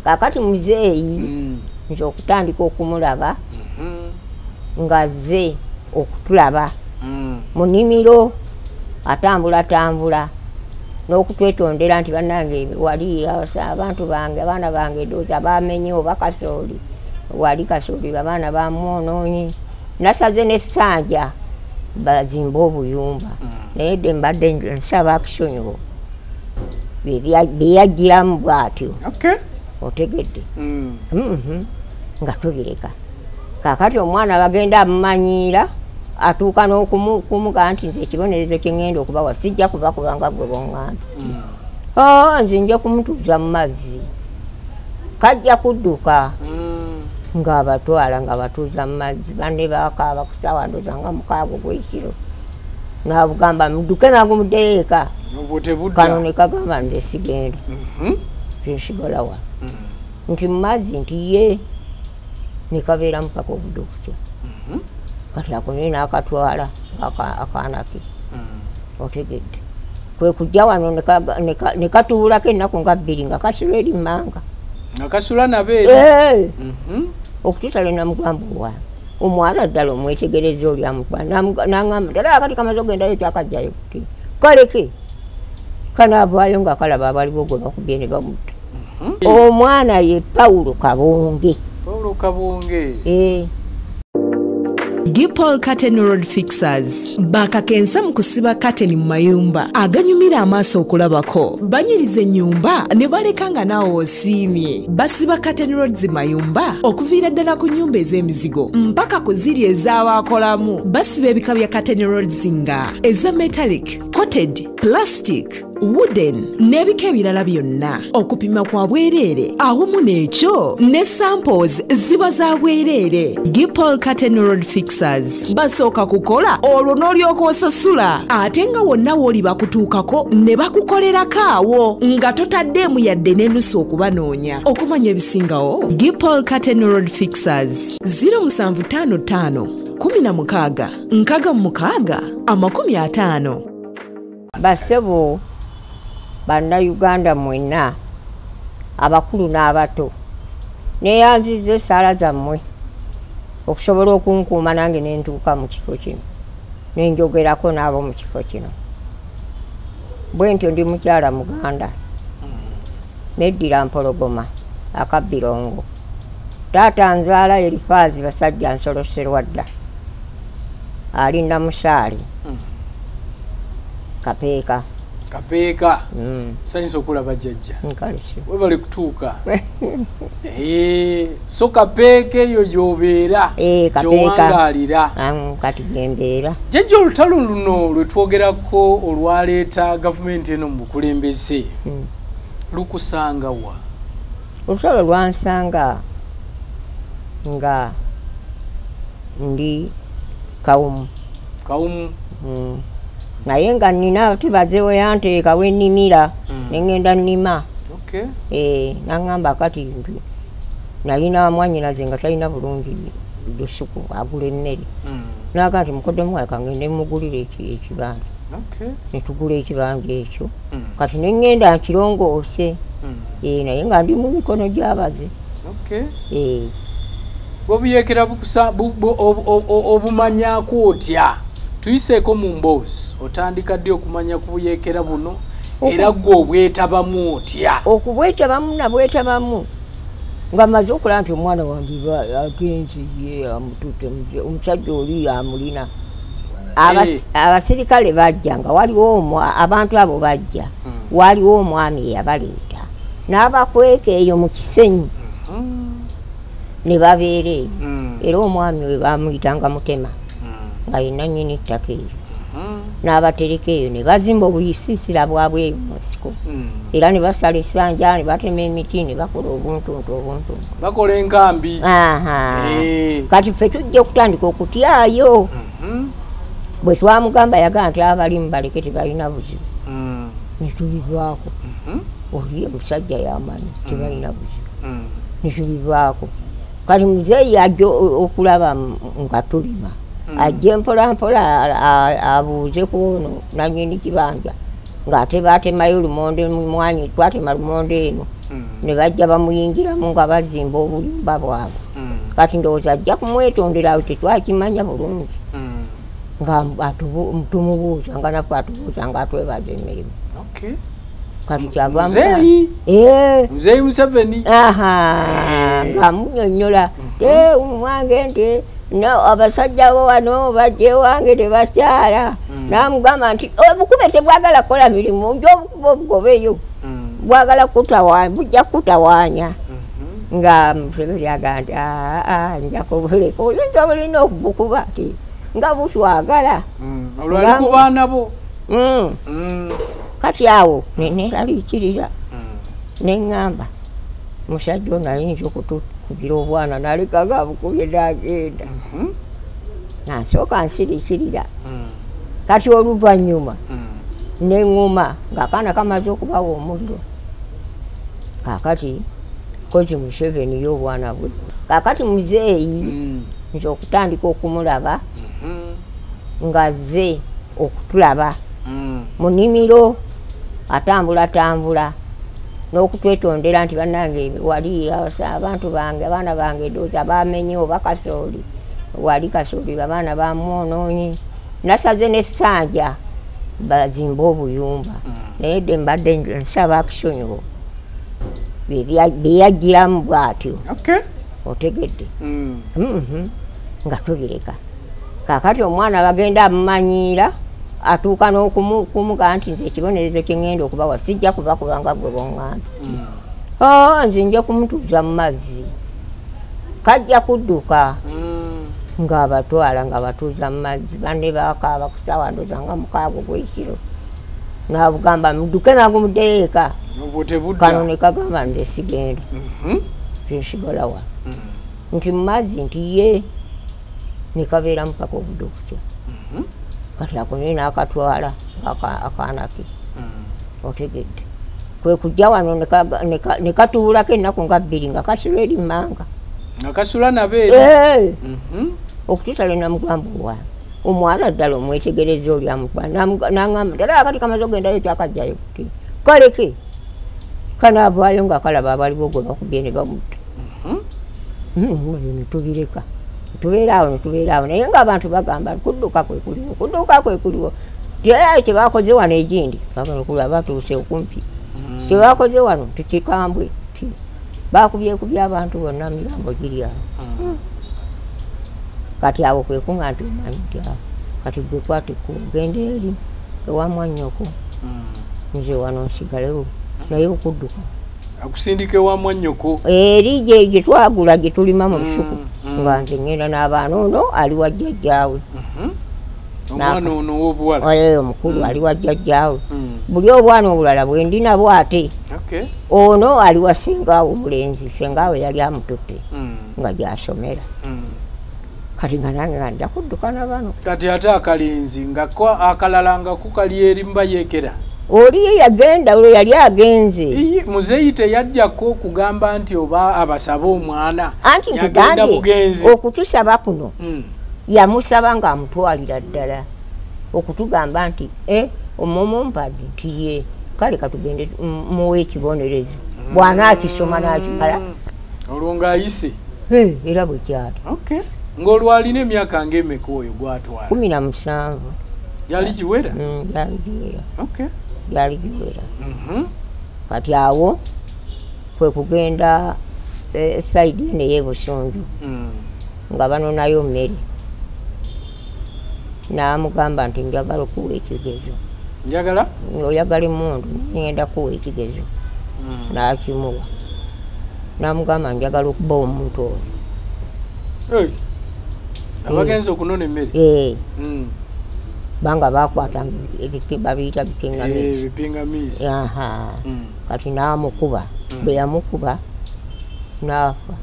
kakati muzeeyi nti okutandika okumulaba ngazze okutulaba mu nnimiro atambula n'okutwetondera nti bannange wali abantu bange abaana bange dooza bamenye oba kasooli wali kasooli abaana bamwonoonye nasaze n'essanja bazimba obuyumba naye dde mbadde nsaba akisonyiwo byeyajjiramu bw'atyo otegedde nga tubireka kakati omwana bagenda amumanyiira atuuka n'okumuga nti nze ekibonerezo kye ŋŋenda okubawa sijja kubakubanga gwe boŋŋamba nze nja kumutuuza mu mazzi kajja kudduka ng'abatwala nga batuuza mu mazzi banne bakaaba ku ssaawa ndoza nga mukaago gw'ekiro n'abugamba mudduke nangu muddeyo eka kano ne kagamba nze sigenda tinsigalawa nti mu mazzi nti ye ne kabeeramu paka obudde okutya kati ako naye n'akatwala akaana ke otegedde kwe kujja wano ne katuulako ennaku nga 2 nga kasula eri mmanga akasula nabeera okututale namugamba owange omwana ddala omwetegereza oli amutwala n'aŋŋamba ddala akati kamaze ogendayo kyakajjayo kuti kaleke kanaavaayo nga kalaba abaliwo gwe bakubye ne bamutta omwana ye Paulo Kabonge Gipol Curtain Road Fixers bakakensa mu kusiba curtain mu mayumba aganyumira amaaso okulabako banyiriza ennyumba ne baleka nga naawe osiimye basiba curtain roads mayumba okuviira ddala ku nnyumba ez'emizigo mpaka ku ziri ez'abaakolamu basiba ebika bya curtain roads nga eza metallic, coated, plastic, wooden n'ebika ebirala byonna okupima kwa bwereere awamu n'ekyo ne samples ziba za bwereere. Gipol Curtain Road Fixers basooka kukola olwo n'olyoka osasula ate nga wonna w'oli bakutuukako ne bakukolerako awo nga totaddeemu yadde n'ennusu okubanoonya. Okumanya ebisingawo Gipol Curtain Road Fixers 0755 16 56 basebo Bannayuganda mwenna abakulu n'abato neeyanziza essaala zammwe okusobola okunkuuma nange ne ntuuka mu kifo kino ne njogerako n'abo mu kifo kino bwe ntyo ndi mukyala Muganda neddira Mpologoma akabbirongo taata nzaala Erifaazi Basajja Nsoloserwa dda ali Namusaali Kapeeka sanyisa okulaba jjajja we bali kutuuka so Kapeeka eyo gy'obeera gyewangaalira kati gembeera jjajja olutalo luno lwe twogerako olwaleeta gavumenti eno mu bukulembeze lukusanga wa? Olutalo lwansanga nga ndi Kawumu naye nga nina tibazeewo yanteeka we nnimira ne ŋŋenda nnima n'aŋŋamba kati nti nalina mwannyinaze nga talina bulungi lusuku agula emmere n'aga nti mukoddemu waye kangende mugulira ekibanja ne tugula ekibanja ekyo kati ne ŋŋenda nkirongoose naye nga ndi mu mikono gy'abaze bw'obuyeekera obumanyaako otya? Tuyiseeko mu mboozi otandika ddi okumanya ku buyeekera buno era gwe obwetabamu otya? Okubwetabamu nabwetabamu nga maze okulaba nti omwana wange agenze ye amutute omusajja oli amulina abasirikale bajja nga waliwo abantu abo bajja waliwo omwami yabaleeta n'abakweka eyo mu Kisenyi ne babeera eyo era omwami we bamuyitanga Mutema nga yenna nnyini ttaka eyo n'abatereka eyo ne bazimba obuyisiisira bwabwe eyo mu nsiko era ne basala essanja ne batema emiti ne bakola obuntuntu bakola enkambi kati ffe tujja okutandika okutyayo bwe twamugamba yagamba nti abalimu baleke tebalina buzibu ne tubivaako oli omusajja yamanyi tebalina buzibu ne tubivaako kati muzeeyi ajja okulaba nga tulima ajje mpolampola abuuze ku ono nannyini kibanja ng'ate baatemayo lumonde mu mwanyi twatema lumonde eno ne bajja bamuyingiramu nga bazimba obuyumba bwabwe kati ndowooza ajja kumwetondera awo tetwakimanya bulungi nga tumubuuza nga naffe atubuuza nga atwebaza emirimu kati kyavamuzeeyi Museveni ng'amunnyonnyola mwange nti abasajja bo wano bajja ewange tebakyala n'amugamba nti obukube tebwagala kukola mirimu obukuba obugobeyo bwagala bujja kutawaanya nga Museveni agamba nti nja kubuleka oyinza bulina okubukuba ti nga butwagala olwali ku baana bo kati awo neraliikirira neŋŋamba musajja ono ayinza okutukugira obwana nalekaga abukubye n'agenda nansooka nsiriikirira kati oluvannyuma neŋŋuma ng'akaana kamaze okubawa omuliro kaakati kozi Museveni y'obwana bwe kaakati muzeeyi nze okutandika okumulaba ng'azze okutulaba mu nnimiro atambula n'okutwetondera nti bannange wali abantu bange abaana bange ndowooza bamenye oba kasooli wali kasooli abaana bamwonoonye nasaze n'essanja bazimba obuyumba naye dde mbadde nsaba akisonyiwo byeyagiramu bw'atyo otegedde nga tubireka kaakati omwana bagenda amumanyiira atuuka n'okumuga nti nze ekibonerezo kye ŋŋenda okubawa sijja kubakubanga gwe boŋŋamba nze nja kumutuuza mu mazzi kajja kudduka ng'abatwala nga batuuza mu mazzi banne bakaaba ku ssaawa ndoza nga mukaago gw'ekiro n'abugamba mudduke nangu muddeyo eka kano ne kagamba nze sigenda tinsigala wa nti mu mazzi nti ye ne kabeera mupaka obudde okutya kati ako naye n'akatwala akaana ke otegedde kwe kujja wano ne katuulako ennaku nga 2 nga kasula eri mmanga nga kasula nabeera okututale namugamba owa omwana ddala omwetegereza oli amutwala n'aŋŋamba ddala akati kamaze ogendayo kyakajjayo kuti kaleke kanaavaayo nga kalaba abaliwo gwe bakubye ne bamutta netubireka netubeeraawo naye ng'abantu bagamba kudduka kwe kuliwo era kyebakoze wano egindi bagala batuuse okumpi kyebakoze wano tikikambwe bakubyekubye abantu bonna mirambo giri awo kati awo kwekuŋŋa nti omanyi nti awo kati gwe kwateko genda eri ewamwannyoko nze wano nsigalewo naye okudduka akusindika ewamwannyoko eri gye twagula gye tulima mu lusuku nga nze ŋŋenda n'abaana ono ali wa jjajjaawe omwana ono w'obuwala omukulu ali wa jjajjaawe buli obwana obulala bwe ndi nabwo ate ono ali wa sengaawe omulenzi sengaawe yali amututte nga gy'asomera kati nga nange nga nja kudduka nabano kati ate akalinzi nga akalala nga kukali eri mbayeekera oli yagenda olwo yali agenze muzeeyi teyajjako kugamba nti oba abasaba omwana anti nkugambye okutusaba kuno yamusaba ng'amutwalira ddala okutugamba nti omumumpadde nti ye kale katugende muwe ekibonerezo bw'anaakisoma n'akimala olwo ng'ayise era bwe kyali ng'olwalina emyaka ng'emeka oyo gwatwala 17 gyali giwera gyali giwera kati awo kwe kugenda saidi ene y'ebusunju nga banonayo mmere n'amugamba nti njagala okuwa ekigezo oyagala emmundu ngenda kuwa ekigezo n'akimuwa n'amugamba njagala okuba omuntu oyo abagenza okunona emmere banga bakwata babiyita bipingamizi kati n'amukuba bwe yamukuba n'afa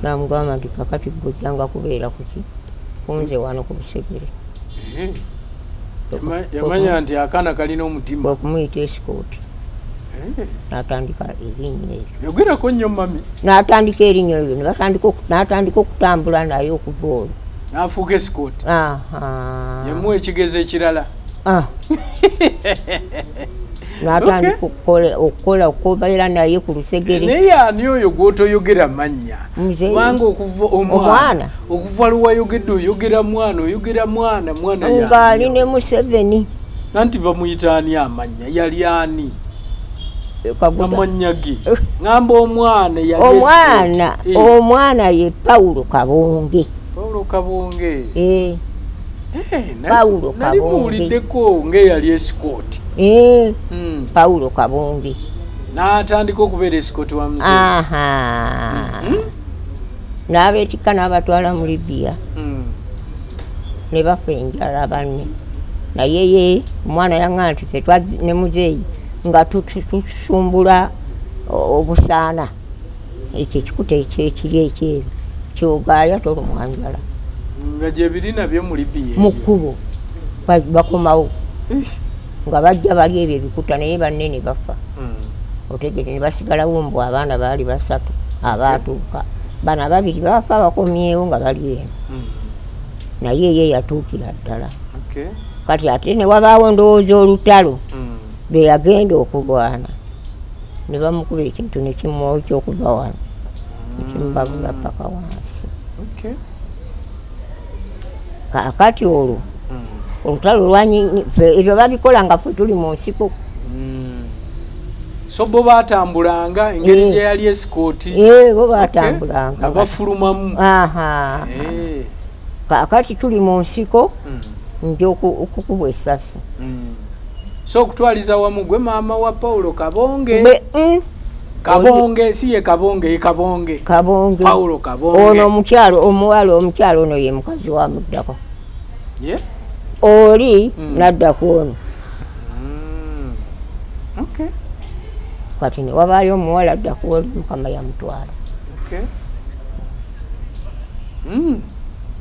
n'amugamba nti kakati gojjanga kubeera kuki kunze wano ku Lusegere yamanya nti akaana kalina omutima okumuyita esikooti n'atandika erinnya eryo yogerako nnyo mami n'atandika erinnya eryo n'atandika okutambula naye okuva olwo n'afuuka esikooti yamuwa ekigezo ekirala Natandika okukola okubeera naye ku lusegere. Naye ani oyo gw'otoyogera mannya? Kubanga okuva omwana okuva luwayogedde oyogera mwana yani. Ng'ali ne Museveni. Nanti bamuyita ani amannya? Yali ani? Amannya ge. Ngamba omwana yali omwana ye Paulo Kabonge. Paulo Kabonge. Paulo Kabonge. Nali muwuliddeko ng'eyali escort. Paulo Kabonge. N'atandika okubeera escort wa Museveni. N'abeetikka n'abatwala mu Libya. Ne bafa enjala banne. Naye ye omwana yaŋŋamba nti ffe ne muzeeyi nga tusumbula obusaana. Ekyo ekikuta ekiri ekyeru kyogaaya tolumwanjala. Nga gyebiri nabyo mu Libya. Mu kkubo bakomawo. Nga bajja bali ebyo ebikuta naye banne ne bafa. Otegere ne basigalawo mbu abaana baali 3 abaatuuka. Bano 2 bafa bakomyewo nga bali eno. Naye ye yatuukira ddala. Kati ate ne wabaawo ndowooza olutalo be yagenda okulwana. Ne bamukuba ekintu ne kimwoyo ky'okuva wano. Ekimubabula paka wansi. Kakati olwo olutalo lwanyi ebyo babikola nga ffe tuli mu nsiko. So bo batambulanga engeri gye yali escort. Bo batambulanga. Abafulumamu. Kakati tuli mu nsiko nti okukubwa essasi. So okutwaliza wamu gwe maama wa Paulo Kabonge. Kabonge si ye Kabonge, ye Kabonge. Paulo Kabonge. Ono omuwala omukyalo ono ye mukazi wa muddako. Oli nadda ku ono. Kati ne wabaayo omuwala adda ku oli Mukama yamutwala.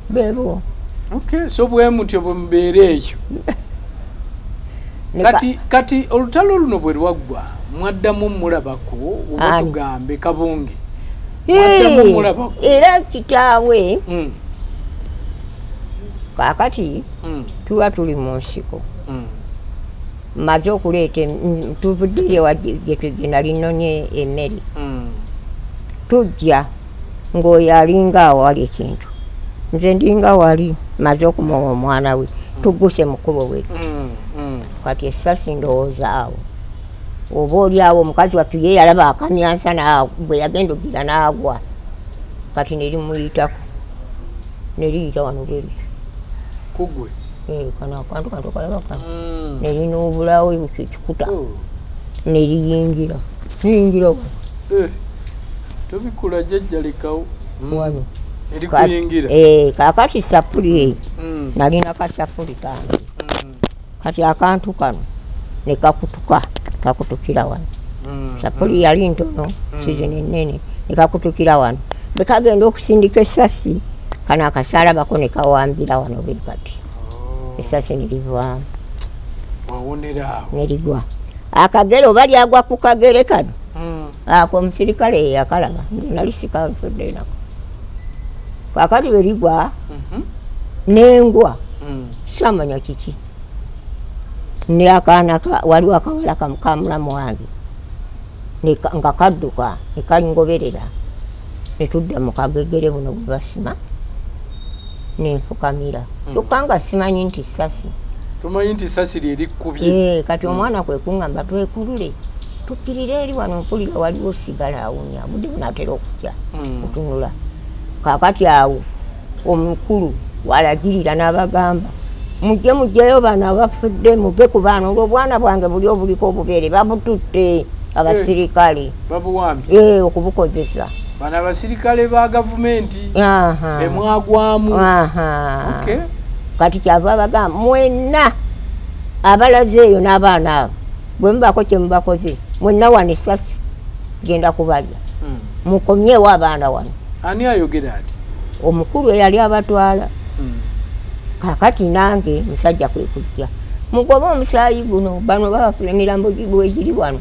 Bebo. So bwe mutyo bwe mubeera eyo. Kati olutalo luno bwe lwaggwa mwaddamu mulabako oba tugambe Kabonge. Mwaddamu mulabako. Era kitaawe kakati tuba tuli mu nsiko. Maze okuleeta tuvuddeyo gye tugenda linonye emmere. Tujja ng'oyo alinga awali ekintu. Nze ndinga wali maze okumuwa omwana we tugguse mu kkubo wetu. Kati essasi ndowooza awo. Oba oli awo omukazi wattu ye yalaba akamyansa bwe yagenda ogira n'agwa. Kati ne limuyitako. Ne liyita wano bweri. Kugwe? Kano akantu kanto kalaba kano. Ne linoobulawo ekikuta. Ne liyingira. Liyingira wano. Tobikula jjajja lekawo. Wano. Erikuyingira. Kakati sapuli eyo. Nalina kasapuli kange. Kati akantu kano ne kakutuka kakutukira wano. Sapuli yali ntono sizini nnene ne kakutukira wano. Bwe kagenda okusindika essasi kana akasalabako ne kawambira wano bwe kati. Essasi ne livaamu. Wawonera awo. Ne ligwa. Akagere oba lyagwa ku kagere kano. Ako omusirikale yakalaba. Nali sikanfudde nako. Kakati bwe ligwa n'engwa samanya kiki. Ne akaana waliwo akawala ka mulamu wange nga kadduka ne kalingoberera ne tudda mu kagegere buno bwe basima ne nfukamira. Kyokka nga simanyi nti ssasi. Tumanyi nti ssasi lye likkubye. Kati omwana kwe kuŋŋamba twekulule tukkirire eri wano mpulira waliwo sigala awunya budde bunaatera okutya otunula. Kakati awo omukulu walagirira n'abagamba mujjeyo bano abafudde muve ku baana olw'obwana bwange buli obuliko obubeere babututte abasirikale. Babuwambye? Okubukozesa. Bano abasirikale ba gavumenti bemwagwamu. Kati kyava bagamba mwenna abalaze eyo n'abaana abo bwe mubako kye mubakoze mwenna wano essasi genda kubalya. Mukomyewo abaana wano. Ani ayogera ati? Omukulu eyali abatwala. Kakati nange musajja kwe kujja. Mugoba omusaayi guno bano babafuna emirambo gibwegiri wano.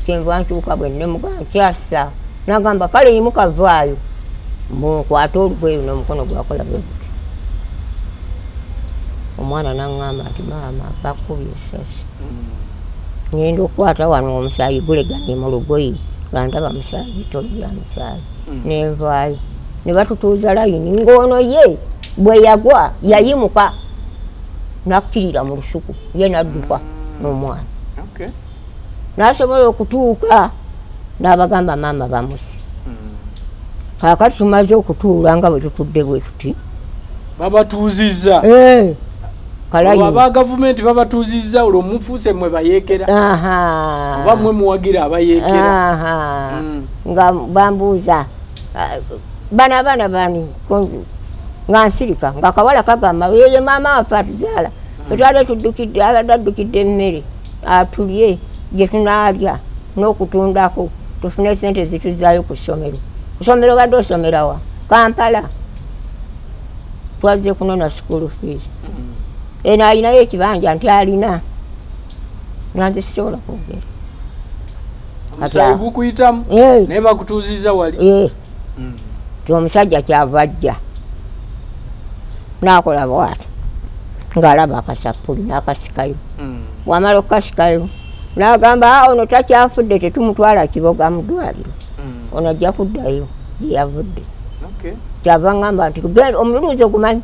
Kyenva ntuuka bwe ne mugamba kyassa. Nagamba kale yimukavaayo. Munkwata olugweyo n'omukono gwakola bwe gutyo. Omwana n'aŋŋamba nti maama bakubye essasi. ngenda okwata wano omusaayi guleganye mu lugoyi lwandaba musaayi bitoli bya musaayi nenvaayo ne batutuuza layini ng'ono ye bwe yagwa yayimuka nakkirira mu lusuku ye nadduka n'omwana n'asobola okutuuka n'abagamba maama bamusi kaakati tumaze okutuula nga bwe tutudde bwe tuti babatuuzizza aba gavumenti babatuuzizza olwo mufuuse mwe bayeekera oba mwe muwagira abayeekera nga bambuuza bana bani nga nsirika nga akawala kagamba yeye maama waffe atuzaala etwale tuddukidde abadde addukidde emmere atulye gye tunaalya n'okutundako tufune sente zituzaayo ku ssomero badde osomerawa Kampala twaze kunona school fees eno alinayo ekibanja nti alina nanze sisobola kwogera omusaayi gukuyitamu naye bakutuuzizza wali ti omusajja kyava ajja n'akola bwati ng'alaba akasapuli n'akasikayo bw'amala okukasikayo n'agamba ono takyafudde tetumutwala Kiboga mu ddwaliro ono ajja kuddayo gye yavudde kyava ngamba nti omululuuza ogumanyi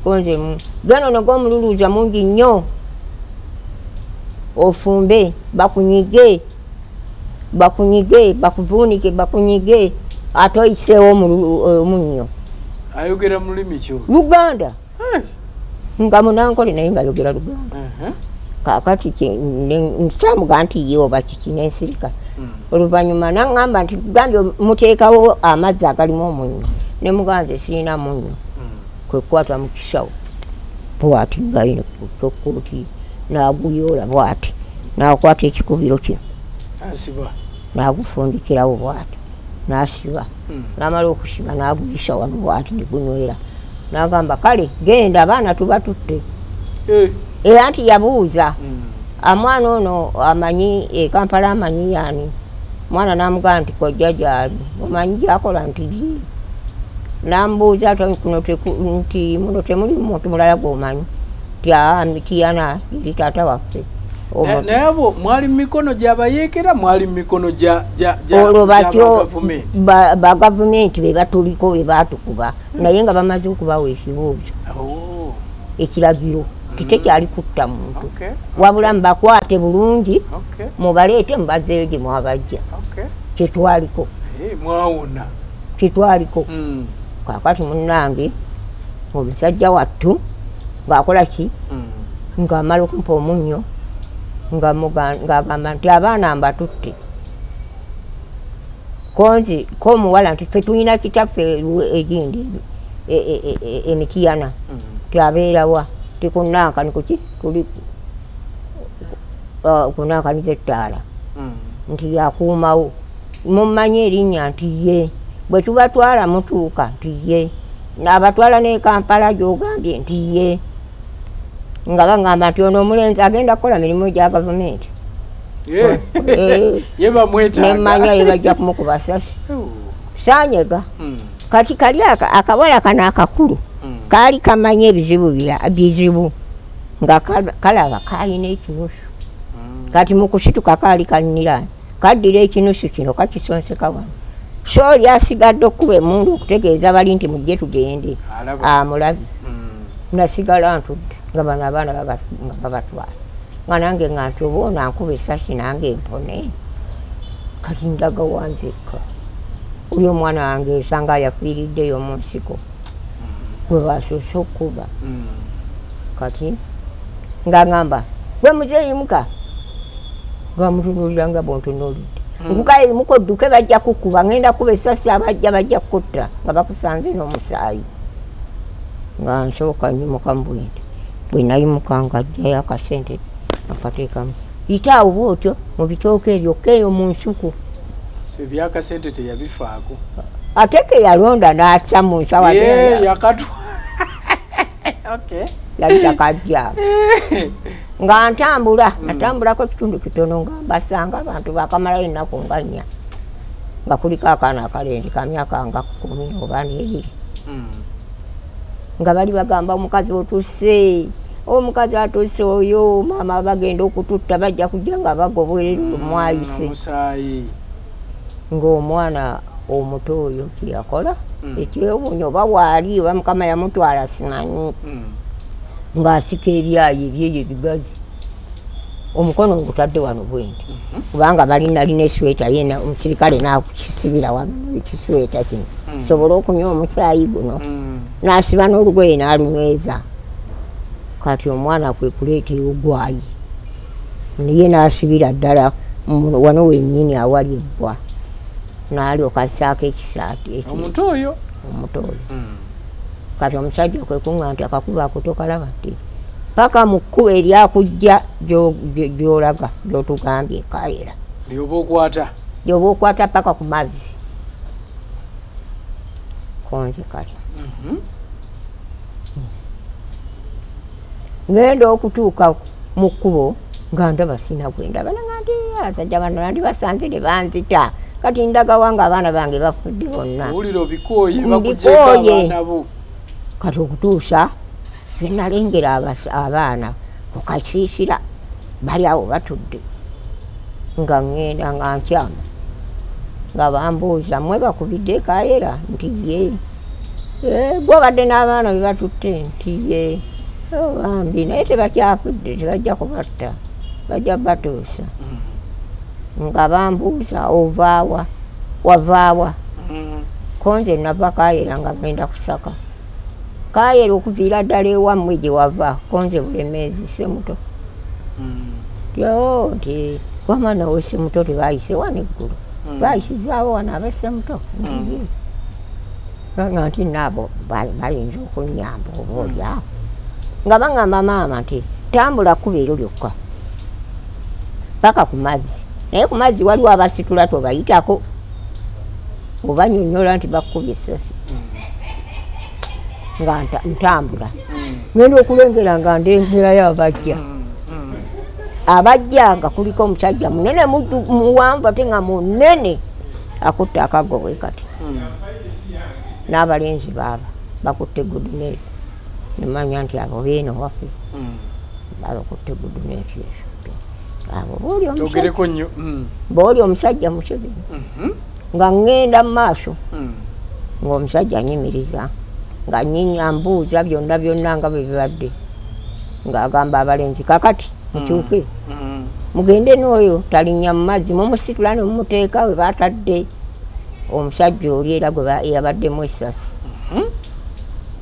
konzemu genda onoga omululuuza mungi nnyo ofumbe bakunyige bakuvuunike bakunyige ate oyiseewo omunnyo ayogera mu lulimi ki Luganda nga munankole naye ngayogera Luganda kaakati nsamuga nti ye oba kiki nensirika oluvannyuma naŋŋamba nti gambye muteekawo amazzi agalimu omunnyo ne muganze sirina munnyo kwekukwata mu kisawo bwati ngaine kyokuti n'aguyoola bwati n'akwata ekikubiro kye n'agufundikirawo bwati n'asiba n'amala okusiba n'aguyisa wano bwati negunywera n'agamba kale genda abaana tuba tutte era nti yabuuza amwana ono amanyi Kampala amanyi yani mwana n'amugamba nti kojja gyali omanyi gyakola nti n'ambuuza nti muno temuli muntu mulala gw'omanyi mitiyana eri taata waffe naye abo mwali mu mikono gy'abayeekera mwali mu mikono olwo batyo bagavumenti be batuliko be baatukuba naye nga bamaze okubawa ekibuuzo ekiragiro tekyali kutta muntu wabula mubakwate bulungi mubaleete mubazeeyo gye mwabajja kyetwaliko kaakati munnange omusajja wattu ng'akola ki ng'amala okumpa omunnyo ng'agamba nti abaana mbatutte ko omuwala nti ffe tulina kitaffe egindi emitiyana tyabeerawa tikunankani kuki tuli kunankaniza ettaala nti yakuumawo mumanyi erinnya nti ye bwe tubatwala mutuuka nti ye n'abatwala ne Kampala gy'ogambye nti ye nga bagamba nti ono omulenzi agenda kukola mirimu gya gavumenti nemanya ye bajja kumukuba sasi sanyega kati kali akawala kano akakulu kaali kamanya ebizibu nga kalaba kalina ekinusu kati mu kusituka kaali kalinira kaddira ekinusu kino kakisonseka wano so oli asigadde okkuba emundu okutegeeza bali nti mujje tugende amulabi nasigala ntudde nga bano abaana nga babatwala nga nange nga nti oba ono ankuba esasi nange mpone kati ndaga wanzekka oli omwana wange esanga yafiiriddeyo mu nsiko gwe basoose okkuba kati nga ngamba gwe muzeeyimuka ngamutunulira nga bontunuulidde nkukaye yimuka odduke bajja kukuba ngenda kuba esasi bajja kukutta nga bakusanze n'omusaayi nga nsoboka nyimuka mubwente bwe nayimuka nga ajjayo akasente akateekamu itaawo bwotyo mu bitooka ebyo keeyo mu nsuku ebyakasente teyabifaako ate ke yalonda n'aca mu nsawa yali takajja nga natambulako ekitundu kitono nga mbasanga abantu bakamalayo ennaku nga 4 nga kuliko akaana akalenzi ka myaka nga 10 oba 2 nga bali bagamba omukazi otuuse omukazi atuse oyo mama bagenda okututta bajja kujja nga bagobwerera omwayise ng'omwana omuto oyo kyeyakola ekyewuunyo oba waali oba mukama yamutwala simanyi ng'asika ebyayi ebyeyo ebigazi omukono ngutadde wano bwendi kubanga balina esweta yena omusirikale nakukisibira wano ekisweta kino sobola okunywa omusaayi guno n'asiba n'olugoye n'alunyweza kati omwana kwe kuleeta ogwayi naye n'asibira ddala wano wennyini awali ebbwa n'alyoka assaako ekisaati omuto oyo kati omusajja kwe kuŋŋa nti akakuba ako tokalaba nti paka mu kkubo eryakujja gy'olaga gy'otugambye Kaera gy'oba okwata paka ku mazzi konze kali ngenda okutuuka mu kkubo nga ndaba sina gwendaba nanga nti abasajja bano nandi basanze ne banzita kati ndagawa nga abaana bange bafudde bonna mbikooye kati okutuusa nalengera abaana ku kasiisira bali awo batudde nga ŋŋenda nga nkyama nga bambuuza mmwe bakubidde Kaera nti ye gwobadde n'abaana be batutte nti ye bambi naye tebakyafudde tebajja kubatta bajja batuusa nga bambuuza ovaawa wavaawa konze nava Kaera nga genda kusaka Kaera okuviira ddala ewammwe gye wava konze Bulemeezi Ssemuto nti wamwana we Ssemuto tebayise wano eggulu bayisizaawo wano aba Ssemuto nga nti naabo bayinza okunnyamba oba oliawo nga baŋŋamba maama nti tambula kkuba eryo lyokka paka ku mazzi naye ku mazzi waliwo abasitula tobayitako obanyonnyola nti bakkubye essasi nga ntambula ngenda okulengera nga ndengerayo abajja nga kuliko omusajja munene muwanvu ate nga munene akutte akaggo bwe kati n'abalenzi baaba bakutte guduneeti nemanya nti abo beeno wafe babakutte guduneeti abo booli omusajja Museveni nga ŋŋenda mu maaso ng'omusajja anyimiriza nga ambuuza byonna nga bwe bibadde ng'agamba abalenzi kakati mukyuke mugende n'oyo talinnya mu mazzi mumusitula ne mumuteeka we batadde omusajja oli era gwe yabaddemu essasi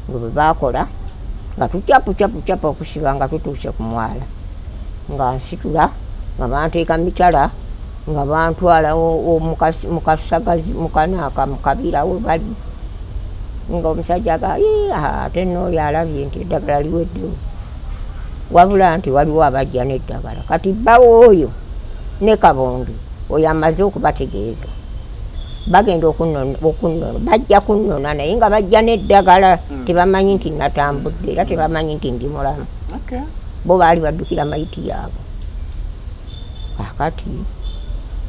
nga bwe baakola nga tucapucapucapa okusiba nga tutuuse ku mwala nga nsitula nga banteeka mitala nga bantwala mukasagazi mukanaaka mukabira we bali nga omusajja ate n'oli alabye nti eddagala liweddewo wabula nti waliwo abajja n'eddagala kati bbawo oyo ne Kabonge oyo amaze okubategeeza bagenda okunnona bajja kunnona naye nga bajja n'eddagala tebamanyi nti natambudde era tebamanyi nti ndi mulamu bo baali baddukira mayiti yaabwe kakati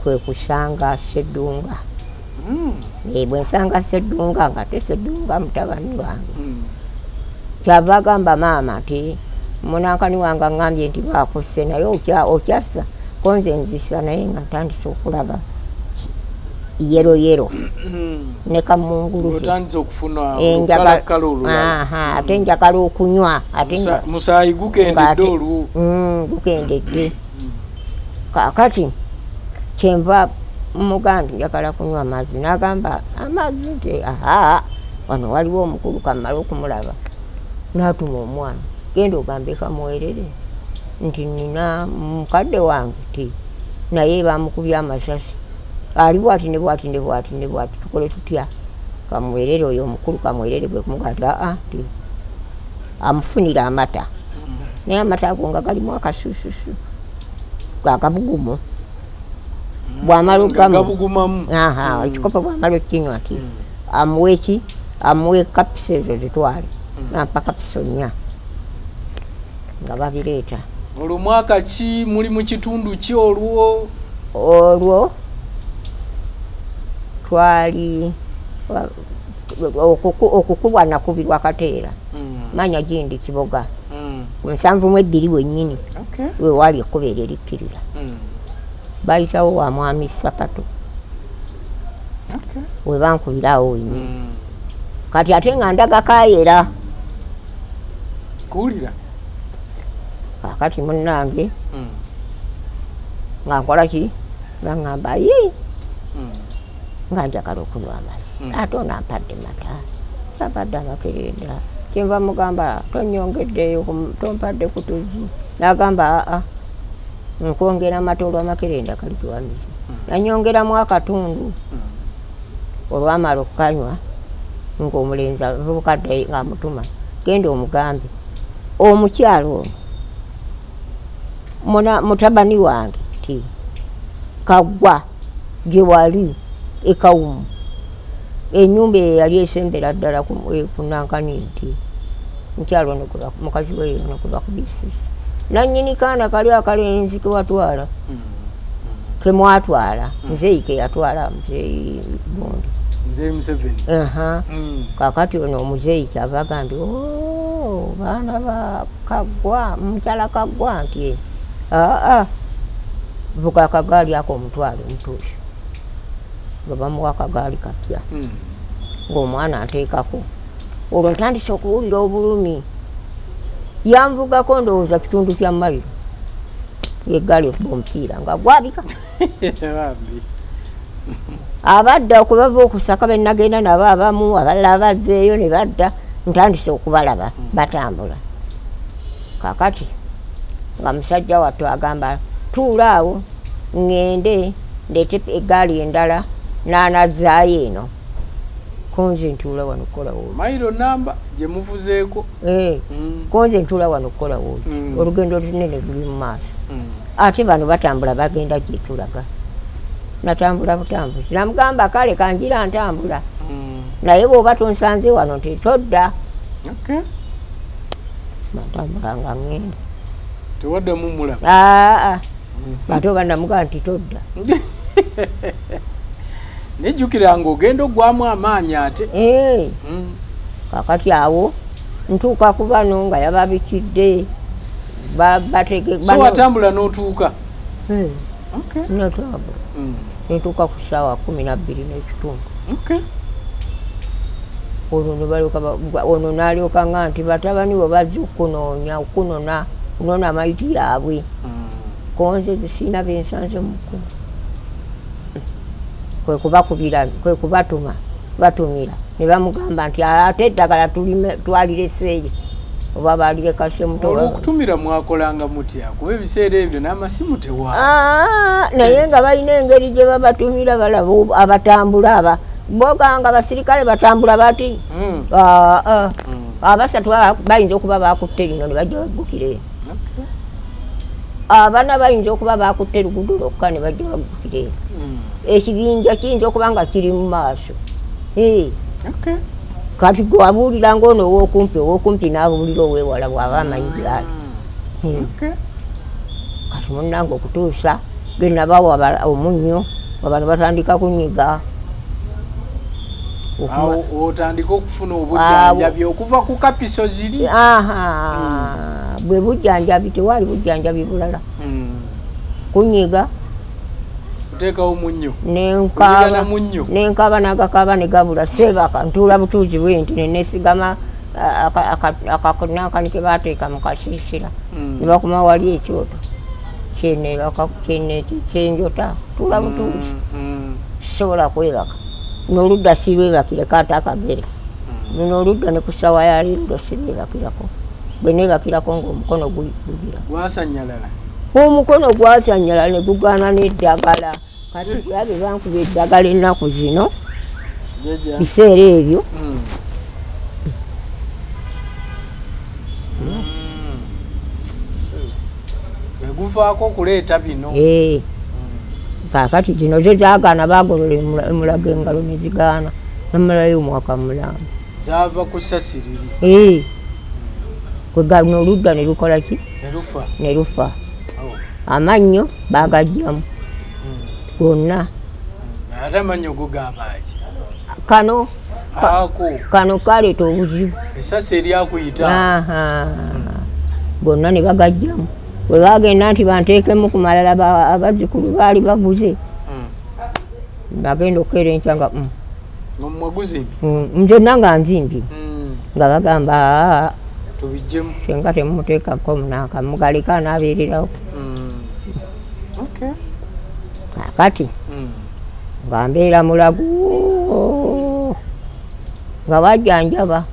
kwe kusanga Sseddunga bwe nsanga Sseddunga nga te Sseddunga mutabani wange kyava agamba maama nti munankani wange aŋŋambye nti baakusse naye okyassa konze nzisa naye nga ntandise okulaga yero ne kamunguluze ate njagala okunywa musaayi gukendedde olwo gukendedde kakati kyenva muganda njagala kunywa amazzi n'agamba amazzi nti wano waliwo omukulu kamala okumulaba n'atuma omwana genda ogambe kamuwerere nti nina mukadde wange ti naye bamukubye amasasi ali bwati ne bwati ne bwati ne bwati tukole tutya kamuwerere oyo omukulu kamuwerere gwe kumugamba ti amufunira amata naye amata ago nga galimu akasususu gakabugumu bwamala ogabugumamu ekikopo bwamala okinywa ti amuwe ki amuwe kapisi ezo zitwale nampa kapisi 4 nga babireeta olwo mwaka ki muli mu kitundu ki olwo twali okukubwa nakubirwa Kateera manya gindi Kiboga nsanvu mu ebbiri wennyini we wali ekkubeera erikkirira bayitawo wa mwami Sapato we bankubiraawo wennyini kati ate nga ndaga kaayera kuwulira kakati munnange nga nkola ki baŋŋamba yi nga njagala okunywa amazzi ate onampadde mata sapadde amakerenda kyenva mugamba tonyongeddeyo tompadde kutuzi nagamba aa nkwongera amata olw'amakerenda kali kiwamizi nanyongeramu akatundu olwamala okukanywa ng'omulenzi avubukadde nga mutuma genda omugambe omukyalo ono mutabani wange ti Kaggwa gye wali ekawumu ennyumba eyo yali esembera ddala ku Nankani nti mukyalo ono mukazi we ono gwe bakubisisa nannyini kaana kali akalenzi ke watwala ke mwatwala nzeeyi ke yatwala muzeeyi gundi Nzeeyi Museveni kakati ono omuzeeyi kyava agambye baana ba Kaggwa mukyala Kaggwa nti vuga akagaali ako omutwalo omutuusi nga bamuwa akagaali kapya ng'omwana ateekako olwo ntandise okuwulira obulumi yanvugako ndowooza kitundu kya mayiro yegaali okuba omupiira nga gwabika abadda okubava okusaka benagenda nabo abamu abalala abazzeeyo ne badda ntandise okubalaba batambula kakati nga musajja wattu agamba tuula awo ŋŋende ndeete eggaali endala n'anazzaayo eno konze ntuula wano kukola wooli mayiro namba gye muvuzeeko konze ntuula wano kukola wooli olugendo lunene luli mu maaso ate bano batambula bagenda gye tulaga natambula butambuzi namugamba kale kanjira ntambula naye bw'oba tonsanze wano nti todda natambula nga ŋŋenda tewaddamu mulaba ate oba namugamba nti todda nejjukira ng'ogenda oggwamu amaanyi ate kakati awo ntuuka ku bano nga yababikidde so watambula n'otuuka natambula nentuuka ku ssaawa 12:30 ono n'alyoka nga nti batabani bo bazze okunona mayiti yaabwe konze zisiina bensanze mukulu kwe kubatuma batumira ne bamugamba nti ate eddagala twalireseeyo oba balirekasse muto olw'okutumira mwakolanga mutya kuba ebiseera ebyo n'amasimu tewa naye nga balina engeri gye babatumira balaba abatambula aba boganga basirikale batambula bati abasatu bayinza okuba bakutte lino ne bajja baggukire abana bayinza okuba bakutte luguudo lwokka ne bajja baggukire ekibinja kiyinza okuba nga kiri mu maaso kati gwe wabuulira ng'ono ow'okumpi n'abuulira ow'ewala bw'aba amanyi gyali kati munnange okutuusa ge nabawa omunnyo abano batandika kunyiga otandika okufuna obujjanjabi okuva ku kapiso ziri bwe bujjanjabi tewali bujjanjabi bulala kunyiga kuteekawo munnyo nenkaba nagakaba ne gabula seebaka ntuula butuuzi bwe nti nenesigama akakonankani ke bateeka mu kasiisira ne bakuma wali ekyoto kyenjota tuula butuuzi sisobola kwebaka n'oludda sirwebakire kaate akagere n'oludda ne ku ssaawa yaleero sirwebakirako bwe neebakirako ng'omukono gugira gwasanyalala omukono gwasanyala ne gugaana n'eddagala kati kulabe bankuba eddagala ennaku zino biseera ebyo eguvaako okuleeta bino kakati zino zo zaagaana bagolola emulaga engalo ne zigaana namalayo omwaka mulamba zaava ku ssasiriri n'oludda ne lukola ki ne lufa amannyo baagajjamu gonna ate amannyo gugambaki kano kaleeta obuzibu essasi eryakuyita bonna ne bagajjamu bwe bagenda nti banteekemu ku malala abazzukulu baali baguze bagenda okukeera enkya nga nzonna nga nzimbi nga bagamba tubijjemu senga temumuteekako munanka mugaleka anaabeererawo kati nga mbeera mulagu nga bajjanjaba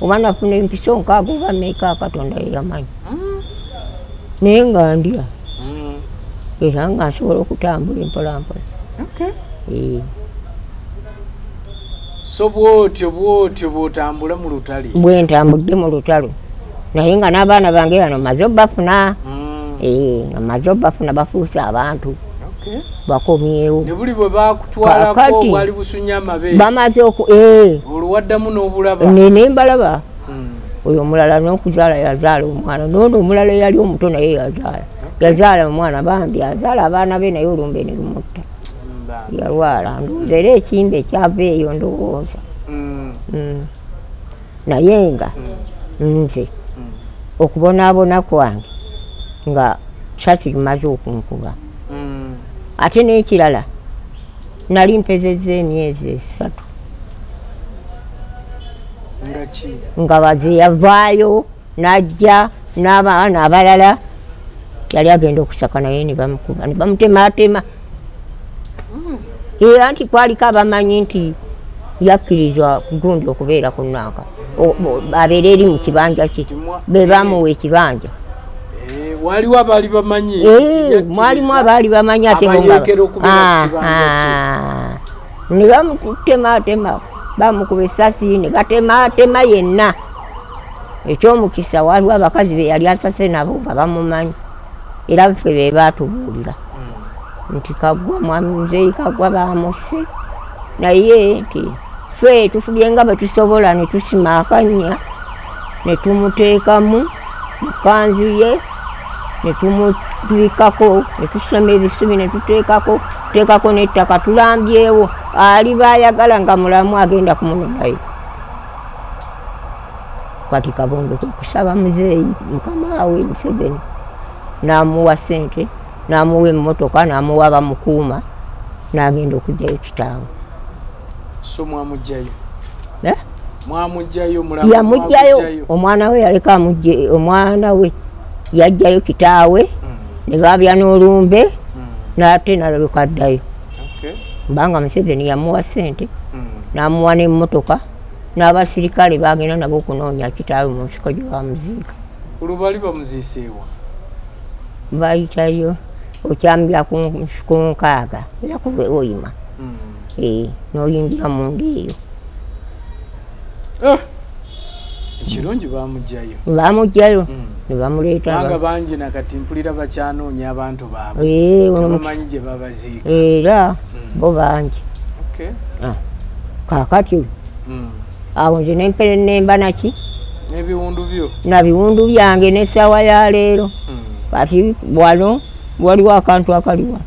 oba nafuna empiso nkaaga oba meeka Katonda yeyamanyi naye nga ndya era nga nsobola okutambula empolampola. So bwotyo bw'otambula mu lutalo? Bwe ntambudde mu lutalo naye nga n'abaana bange bano maze obbafuna amaze obbafuna bafuuse abantu bakomyewo. Ne buli bwe bakutwalako bwali busunya amabeere bamaze oluwaddamu n'obulaba? Ne mbalaba. Oyo omulala n'okuzaala yazaala omwana n'ono omulala eyali omuto naye yazaala omwana bambi azaala abaana be naye olumbe ne lumutta yalwala ndowooza era ekimbe ekyava eyo ndowooza naye nga nze okubonaabona kwange nga sasi limaze okunkuba ate n'ekirala nali mpezezza emyezi 3 nga baze yavaayo n'ajja n'abaana abalala yali agenda okusaka naye ne bamukuba ne bamutematema era nti kwaliko abamanyi nti yakkirizwa gundi okubeera ku Nanka abeera eri mu kibanja kye be bamuwa ekibanja. Waliwo abaali bamanyi? Mwalimu abaali bamanyi ate ne bamutematema bamukuba essasi ne gatematema yenna. Ekyomukisa waliwo abakazi be yali asase nabo nga bamumanyi era ffe be baatubuulira nti Kaggwa mwami Muzeeyi Kaggwa bamuse naye nti ffe tufubye nga bwe tusobola ne tusima akannya ne tumuteekamu mu kanzu ye ne tumutwikako ne tusoma ebisubi ne tuteekako n'ettaka tulambyewo ali baayagala nga mulamu agenda kumunonayo. Kati Kabonge kusaba Muzeeyi mukama we Museveni n'amuwa ssente n'amuwa emmotoka n'amuwa bamukuuma n'agenda okugyayo kitaawe. So mwamugjayo? Yamugjayo omwana we yaleka omwana we yajjayo kitaawe ne baabya n'olumbe n'ate nalabika addayo. Mbanga Museveni yamuwa ssente n'amuwa n'emmotoka n'abasirikale bagenda nabo okunoonya kitaawe mu nsiko gye bamuziika. Olubali bamuziiseewa? Bayitayo okyambira ku nkaaga era kuve oyima n'oyingira munda eyo. Ekirungi bamugjayo ne bamuleeta nga bangi nakati mpulira bakyanoonya abantu baabwe bamanyi gye babaziika era bo bangi. Kaakati awo nze nemba naki n'ebiwundu byo na biwundu byange n'essaawa ya leero. Kati wano waliwo akantu akaliwa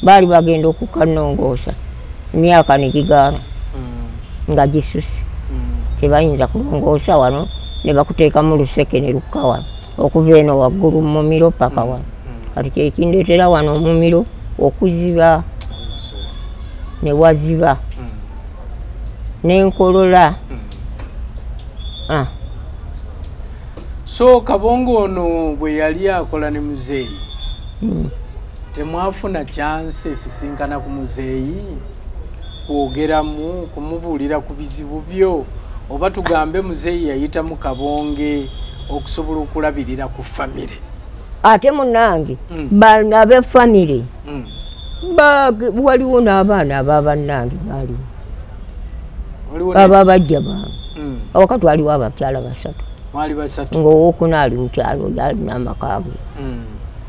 baali bagenda okukanongoosa emyaka ne gigaana nga gisusse tebayinza kulongoosa wano ne bakuteeka mu luseke ne lukka wano okuva eno waggulu mu mumiro paka wano. Kati kyekindeetera wano omumiro okuziba ne waziba n'enkolola. So Kabonge ono bwe yali akola ne Muzeeyi temwafuna chance esisinkana ku Muzeeyi kwogeramu kumubuulira ku bizibu byo oba tugambe Muzeeyi yayita mu Kabonge okusobola okulabirira ku famire? Ate munnange bana be famire waliwo n'abaana ababannange baaliwo ababajja bange awakati waliwo abakyala 3 ng'owookuna ali mukyalo yali n'amaka ge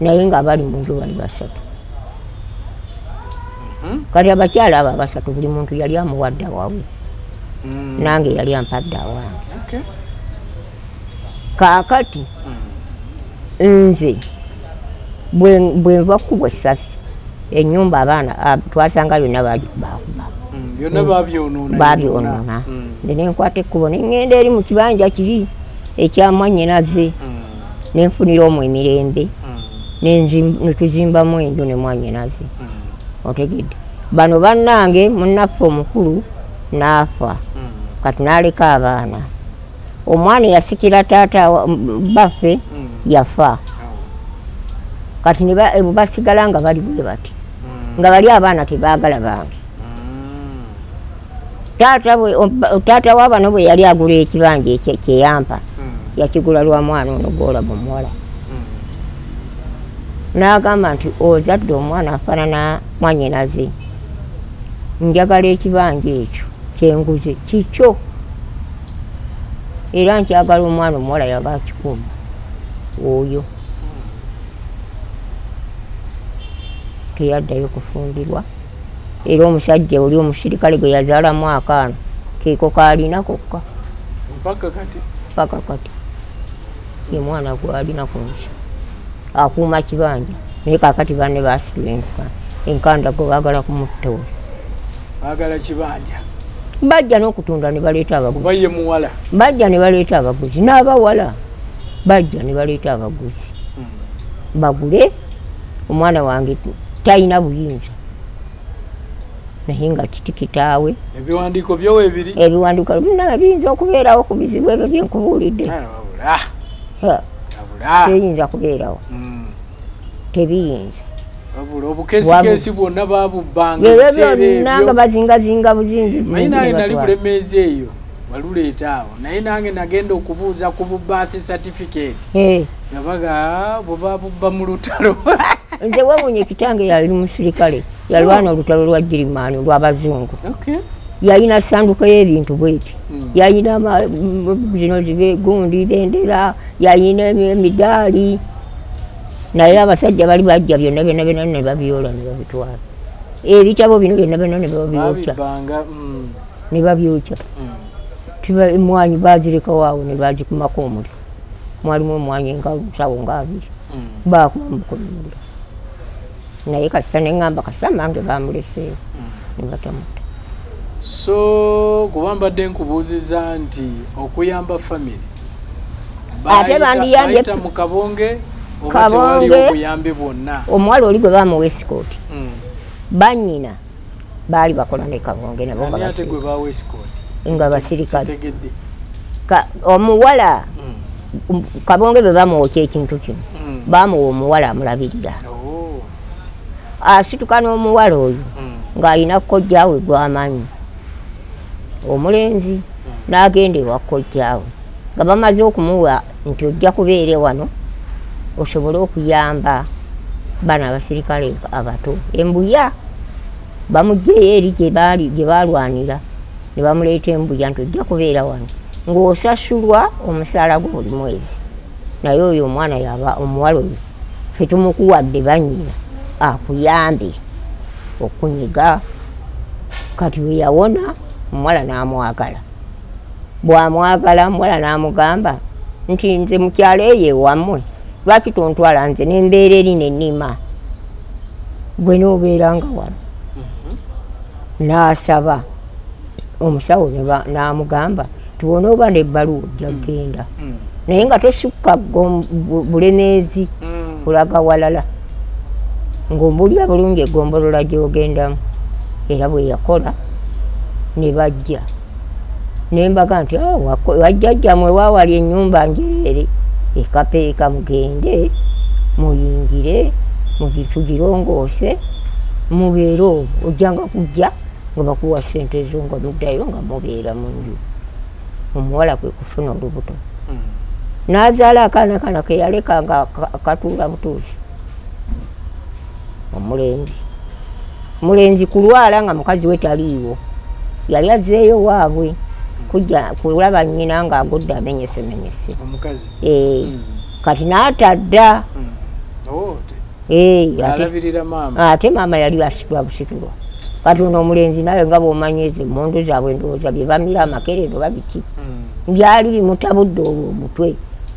naye nga bali mu nju bali 3. Kati abakyala abo 3 buli muntu yali amuwadde awawe nange yali ampadde awange. Kaakati nze bwe nva kkubwa essasi ennyumba abaana twasanga yonna babyonoona ne nkwata ekkubo ne ŋŋenda eri mu kibanja kiri ekyamwannyinaze nenfunira omwo emirembe netuzimbamu enju ne Mwannyinaze otegedde bano bannange munnaffe omukulu n'afa kati n'aleka abaana omwana yasikira taata baffe yafa kati basigala nga bali bwe bati nga bali abaana tebaagala bange taata wabano bwe yali agula ekibanja kyeyampa yakigula lwa mwana ono gwolaba omuwala n'agamba nti ozadde omwana afaanana Mwannyinaze njagala ekibanja ekyo kyenguze kikyo era nkyagala omwana omuwala yaba akikuuma oyo teyaddayo kufumbirwa era omusajja oli omusirikale gwe yazaalamu akaana keeko kaalina kokka paka kati ye mwana gwalina ku nsi akuuma kibanja naye kakati banne basitula enkanda go baagala kumutoola baagala kibanja bajja n'okutunda ne baleeta abaguzi baye muwala bajja ne baleeta abaguzi n'abawala bajja ne baleeta abaguzi bagule omwana wange talina buyinza naye nga titikitaawe ebiwandiiko byowe ebiri ebiwandiiko bina biyinza okubeerawo ku bizibu ebyo byenkubuulidde teyinza kubeerawo tebiyinza obukeesikesi bwonna babubbanga byonna nga bazingazinga buzinzi naye nange nali bulemeezi eyo waluleeta awo naye nange nagenda okubuuza ku birth certificate nabaga bwe babubba mu lutalo nze wewunye kitange yali musirikale yalwana olutalo lwa Girimaani lw'abazungu yalina sanduka y'ebintu bweti yalina zino gundi bendera yalina emidaali naye abasajja bali bajja byonna ne babyola ne babitwala ebitabo bino byonna ne babyokya ne babyokya emwanyi bazirekawo awo ne bagikumako omuliro mwalimu omwanyi nga sawo nga abiri bakumamuko omuliro naye kasita neŋŋamba kasita mange bamuleseewo ne batamuta so kuba mbadde nkubuuziza nti okuyamba famire ate bandiyambye mu Kabonge oba tewaliwo obuyambi bwonna omuwala oli gwe bamuwa esikooti bannyina baali bakola ne Kabonge nabo nga basirikale omuwala Kabonge bwe bamuwokya ekintu kino bamuwa omuwala amulabirira asituka n'omuwala oyo ng'alina kkojjaawe gw'amanyi omulenzi n'agenda ewa kkojjaawe nga bamaze okumuwa nti ojja kubeere wano osobole okuyamba bano abasirikale abato embuya bamugjeyo eri gye baalwanira ne bamuleeta embuya nti ojja kubeera wano ng'osasulwa omusaala gwo buli mwezi naye oyo omwana yaba omuwala oyo fe tumukuwadde bannyina akuyambe okunyiga kati we yawona omuwala n'amwagala bw'amwagala omuwala n'amugamba nti nze mukyalo eyo ewammwe lwaki tontwala nze n'embeera eri nennima gwe n'obeeranga wano n'asaba omusawo n'amugamba tubona oba n'ebbaluwa ojja kgenda naye nga tosukka bulemeezi kulaga walala ng'ombulira bulungi eggombolola gy'ogendamu era bwe yakola ne bajja nembaga nti wajjajjamwe waawali ennyumba njereere ekapeeka mugende muyingire tugirongoose mubeere obwo ojjanga kujja nga bakuwa ssente ezo nga muddayo nga mubeera mu nju omuwala kwe kufuna olubuto n'azaala akaana kana ke yaleka nga katuula butuuzi omulenzi kulwala nga mukazi we taliiwo yali azzeeyo waabwe kujja kulaba nnyina ng'agudde amenyesemenyese omukazi kati n'atadda ate maama yali asitula busitulwa kati ono omulenzi nawe nga bw'omanyize emmondo zaabwe ndowooza bye bamira amakerero babiki byali bimutabudde olwo omutwe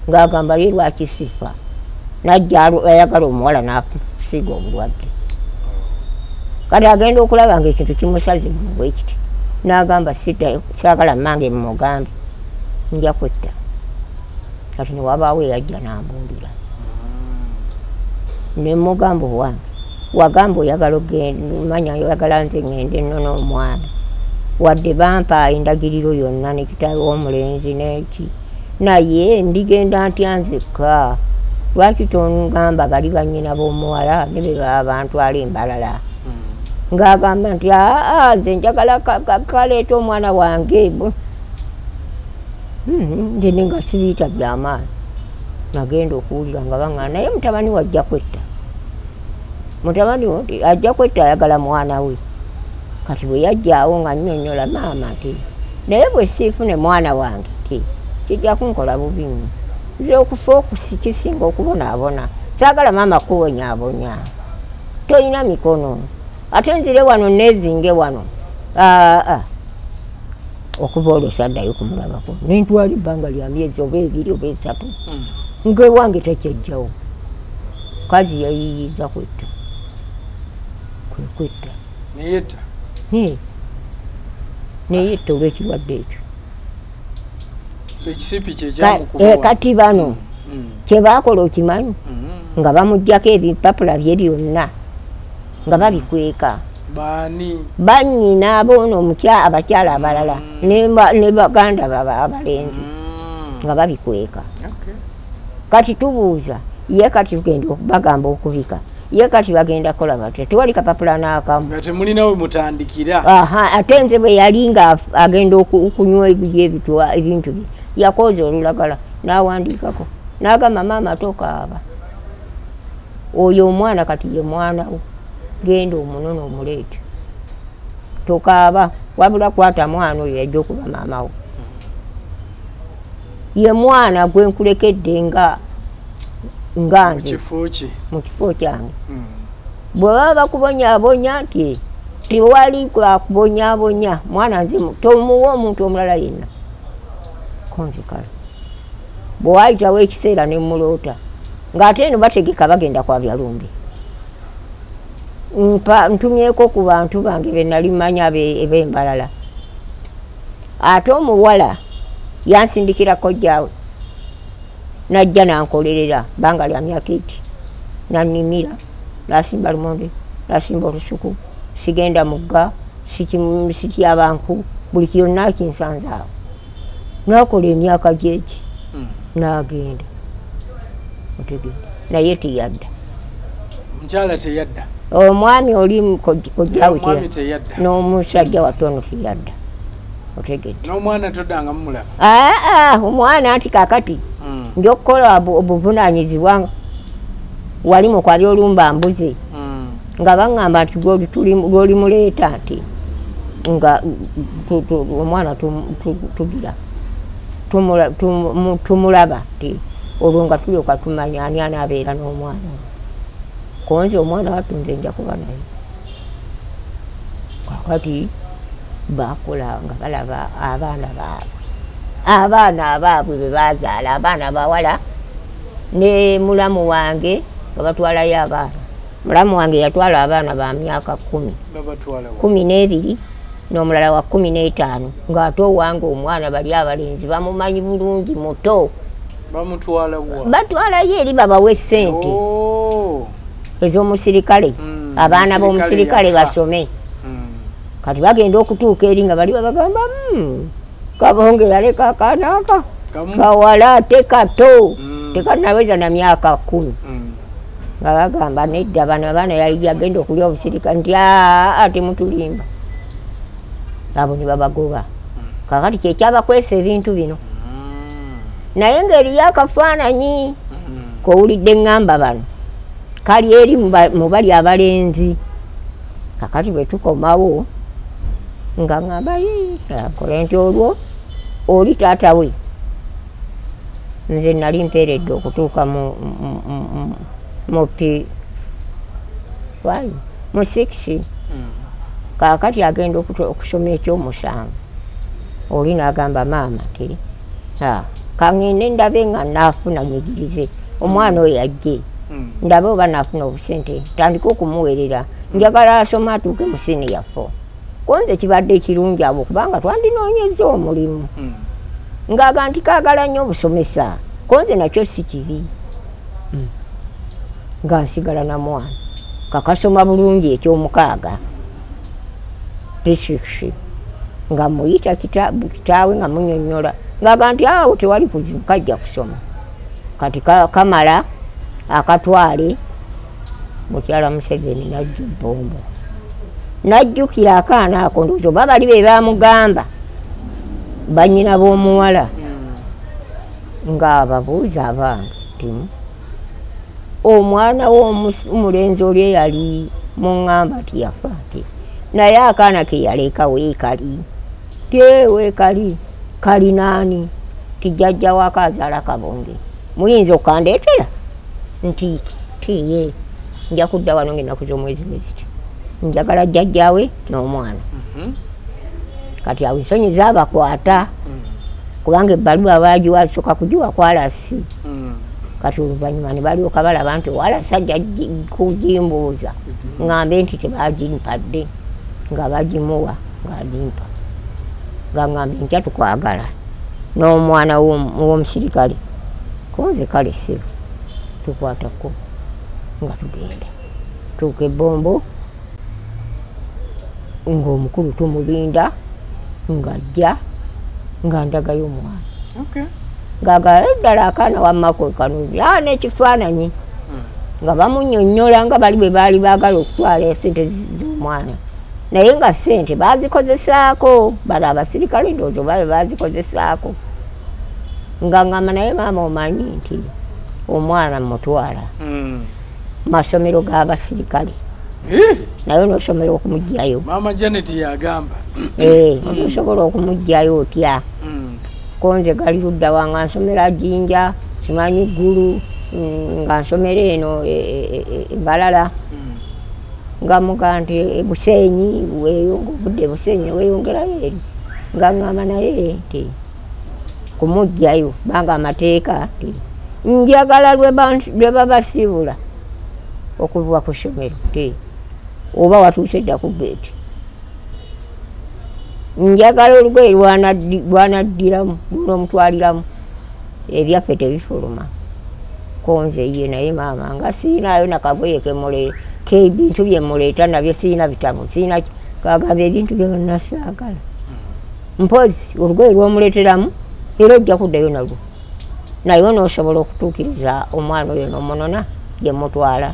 ng'agamba ye lwaki sifa najja ayagala omuwala n'asiiga obulwadde kati agenda okulaba nga ekintu kimusaze bwe kiti n'agamba sita kyagala mmange mmugambe nja kwetta kati ne wabaawo eyajja n'ambuulira ne mugamba owange wagamba oyagala manya oyagala nze ngende nnono omwana wadde bampa endagiriro yonna ne kitaawe w'omulenzi n'eki naye ndigenda ntya nzekka lwaki tongamba bali bannyina b'omuwala ne be baba bantwala embalala ng'agamba nti nze njagala kaleeta omwana wange nze nga sibiyita by'amaanyi nagenda okuwulira nga baŋŋana naye mutabani wajja kwetta mutabani ajja kwetta ayagala mwana we kati bwe yajjaawo nga nnyonnyola maama nti naye bwe siifune mwana wange ti kijja kunkola bubi nnyo nze okufa okusikisinga okubonaabona saagala maama kuwonyaabonya toyina mikono ate nzire wano neezinge wano okuva olwo saddayo kumulabako nentwala ebbanga lya myezi oba ebiri oba esatu ngewange tekyejjawo kazi yayiyiza kwetta kwetta neyetta olw'ekirwadde ekyo kati bano kyebakola okimanyi nga bamuggyako ebipapula bye byonna nga babikweka bannyina aboono abakyala abalala ne baganda abalenzi nga babikweka kati tubuuza ye kati tugenda bagamba okubika ye kati bagenda kola batya tewali kapapula n'akamu nga temulinawe mutandikira ate nze bwe yali nga agenda okunywa ebintu bye yakoze olulagala n'awandiikako n'agamba maama tokaaba oyo omwana kati ye mwana wo genda omunono omuleete tokaaba wabula kwata mwana oyo yajja okuba maama wo ye mwana gwe nkulekedde nga nze mu kifo kyange bwe baba bakubonyaabonya nti tewali kwakubonyaabonya mwana nze tomuwa omuntu omulala yenna konzikala bwe waayitawo ekiseera ne muloota ng'ate eno bategeka bagenda kwabya lumbi ntumyeko ku bantu bange be nali manya eb'embalala ate omuwala yansindikira kojjaawe najja nankolerera banga lya myaka eti nannimira nasimba lumonde nasimba olusuku sigenda mugga sikyabanku buli kyonna kinsanzaawo nakola emyaka gyeki nagenda naye teyadda omukyala teyadda omwami oli kojjaawe teyadda n'omusajja watono teyadda otegedde n'omwana toddanga mumulaba omwana nti kakati nja okukola obuvunaanyizibwa wali mukwali olumba mbuzi nga baŋŋamba nti gwoli muleeta nti nga omwana tugira tumulaba nti olwo nga tulyoka tumanya ani anaabeera n'omwana konze omwana watunze nja kuba naye kakati bakola nga balaba abaana abaabwe be bazaala abaana bawala ne mulamu wange nga batwalayo abaana mulamu wange yatwala abaana ba myaka 12 n'omulala wa 15 ng'ate owange omwana bali abalenzi bamumanyi bulungi muto batwalayo eri babawe ssente ez'omusirikale abaana b'omusirikale basome kati bagenda okutuuka eri nga bali babagamba kabonge yaleka akaanaaka kawala ate kato tekanaweza na myaka 10 nga bagamba nedda bano abaana yagenda okulya obusirikale nti ate mutulimba abo ne babagoba kakati kyekyabakwesa ebintu bino naye ng'eriyo akafaananyi kowulidde ŋŋamba bano kali eri mu bali abalenzi kakati bwe tukomawo nga ŋŋamba akola nti olwo oli taata we nze nali mpeeredde okutuuka mu 6 kakati agenda okusoma ekyomusanvu oli n'agamba maama ti kaŋŋende ndabe nga naafuna nyigirize omwana oyo ajje ndabe oba naafuna obusente tandika okumuweerera njagala asoma atuuke mu siniya 4 konze kibadde ekirungi abo kubanga twandinoonyeza omulimu ng'aga nti kaagala nnyo obusomesa konze nakyo si kibi nga nsigala na mwana kakasoma bulungi ekyomukaaga district nga muyita kitaawe nga munyonyola ngaga nti awo tewali kuzibu kajja kusoma kati kamala akatwale mukyala Museveni najja Bombo najjukira akaana ako ndozo babali be bamugamba banyina b'omuwala nga ababuuza abantu timu omwana w'omulenzi oli yali muŋŋamba ti yafa ti naye akaana ke yaleka weekali weekali kali naani tijjajja wakazaala Kabonge muyinza okandeetera nti tiye nja kudda wano ng'ennaku z'omwezi mweziti njagala jjajjaawe n'omwana kati awo ensonyi zaabakwata kubanga ebbaluwa baagiwa asooka kugiwa kwalasi kati oluvannyuma ne balyoka balaba nti walasi ajja kugimbuuza ŋŋambe nti tebagimpadde nga bagimuwa ng'agimpa nga ŋŋambe nkya tukwagala n'omwana w'omusirikale konze kale siru tukwatako nga tugenda tuuka e Bombo ng'omukulu tumulinda ng'ajja nga ndagayo omwana ng'agala ddala akaana wammakwe kanungi n'ekifaananyi nga bamunyonnyola nga bali bwe baali baagala okutwala esente z'omwana naye nga sente baazikozesaako bali abasirikale ndowooza babe baazikozesaako nga ŋŋamba naye maama omanyi nti omwana mutwala masomero g'abasirikale naye nosobola okumugjayo Mama Janet yagamba osobola okumugjayo otya konze gali ludda wanga nsomera Jinja simanyi ggulu nga nsomera eno Mbalala nga muga nti Busenyi weeyonga obudde Busenyi weeyongerayo eri nga ŋŋamba naye nti kumugjayo banga amateeka ti njagala lwe babasiibula okuva ku ssomero ti oba watuuse dda ku geeti njagala olugoye lwanaddiramu lunomutwaliramu ebyaffe tebifuluma konze ye naye maama nga siinayo nakavuye kebintu byemuleeta nabyo siina bitabo siina kagamba ebintu byonnasaagala mpozi olugoye lwomuleeteramu era ojja kuddayo nalwo naye noosobola okutuukiriza omwana oyo n'omunona gyemutwala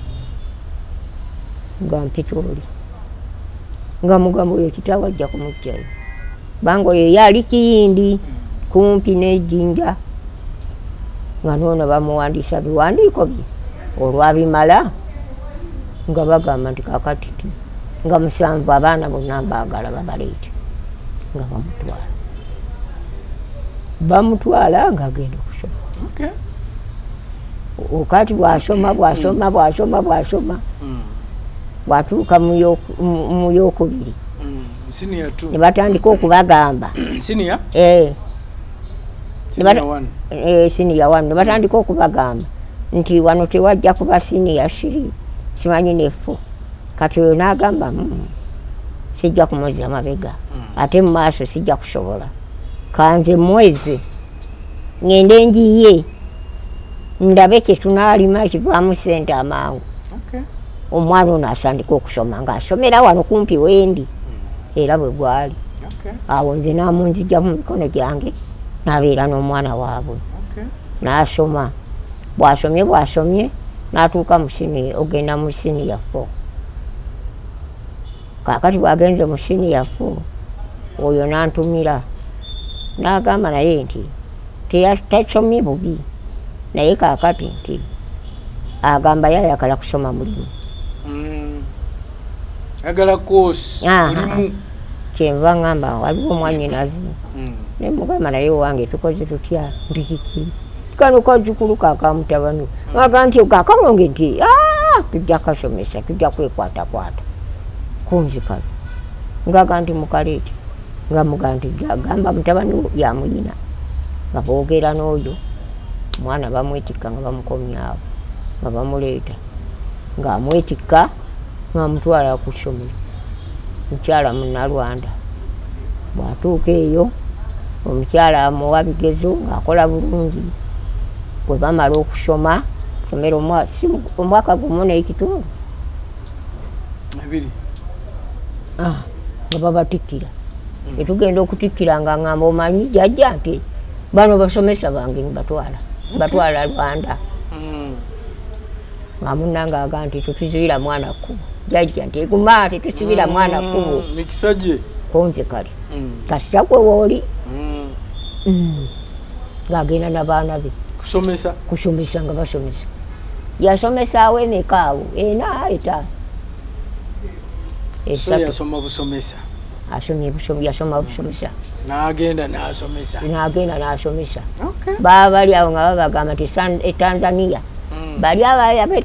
nga mpita oli nga mugamba oyo kitaawe ajja kumugjayo banga oyo yali Kiyindi kumpi n'Ejjinja nga noono bamuwandiisa biwandiiko bye olwabimala nga bagamba nti kakati ti nga 7 abaana bonna mbaagala babaleete nga bamutwala ng'agenda okusoma okati bw'asoma bwatuuka mu yokubiri ne batandika okubagamba senior 1 ne batandika okubagamba nti wano tewajja kuba senior 3 simanyi nefu kati oyo n'agamba sijja kumuzira mabega ate mu maaso sijja kusobola kanze mwezi ngende njiye ndabe kye tunaalima ekivaamu ssente amangu omwana ono asandika okusoma ng'asomera wano kumpi wendi era bwe gwali awo nze namunzijja mu mikono gyange n'abeera n'omwana waabwe n'asoma bw'asomye n'atuuka mu siniya ogenda mu siniya 4 kaakati bw'agenze mu siniya 4 oyo n'antumira n'agamba naye nti tasomye bubi naye kaakati nti agamba yayagala kusoma mulimu agala koosi mulimu kyenva ŋŋamba waliwo omwanyinazi naye mugamba naye owange tukoze tutya nti kiki kano kazukulu kakamutabani aga nti kakamwonge nti tujja kasomesa tujja kwekwatakwata kunzikalo ngaga nti mukaleeti nga muga nti gamba mutabani yamuyina nga boogera n'oyo omwana bamwetikka nga bamukomyawo nga bamuleeta ng'amwetikka ng'amutwala ku ssomero mukyala Munnalwanda bw'atuuka eyo omukyala amuwa bigezo ng'akola bulungi bwe bamala okusoma somera omwaka gumu n'ekitundu nga babatikkira tetugenda okutikkira nga ngamba omanyi jjajja nti bano basomesa bange batwala Rwanda nga munnange aga nti tetuzibira mwana kkubo jjajja nti eguma tetusibira mwana kkubo mikisa gye konze kale kasita gwe wooli ng'agenda n'abaana be kusomesa nga basomesa yasomesaawo emekaawo ena etaano yasoma busomesa yasoma busomesa n'agenda n'asomesa baba bali awo nga babagamba nti etanzania bali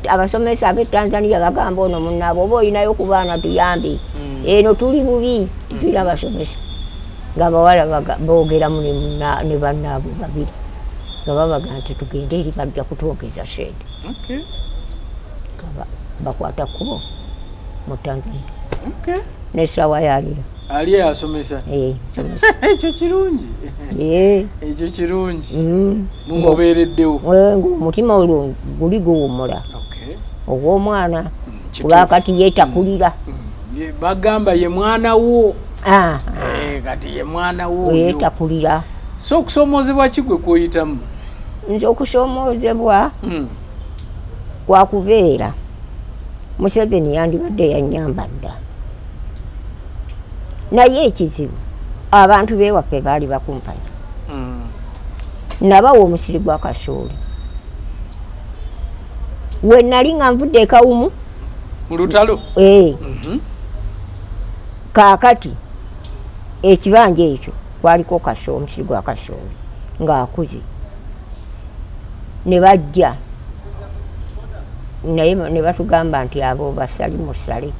abasomesa ab'e Tanzania bagamba ono munnaabwe oba olinayo ku baana tuyambe eno tuli bubi tulina basomesa nga bawala boogeremu ne bannaabwe babiri nga babaga nti tugende eri bajja kutwogeza sente bakwata kkubo mu Tanzania n'essaawa yalira ali asomesa ekyo kirungi ekyo kirungi mumubeereddewo omutima olwo guli guwummula ogw'omwana kulwakati yeetakulira bagamba ye mwana wo kati ye mwana wo yeetakulira so okusomoozebwa ki gwe kwoyitamu nze okusomoozebwa kwakubeera Museveni yandibadde yannyamba dda naye ekizibu abantu beewaffe baali bakumpanya nabawa omusiri gwa kasooli we nali nga nvudde ekawumu mu lutalo kaakati ekibanja ekyo kwaliko omusiri gwa kasooli ng'akuze ne bajja naye ne batugamba nti abo basali musale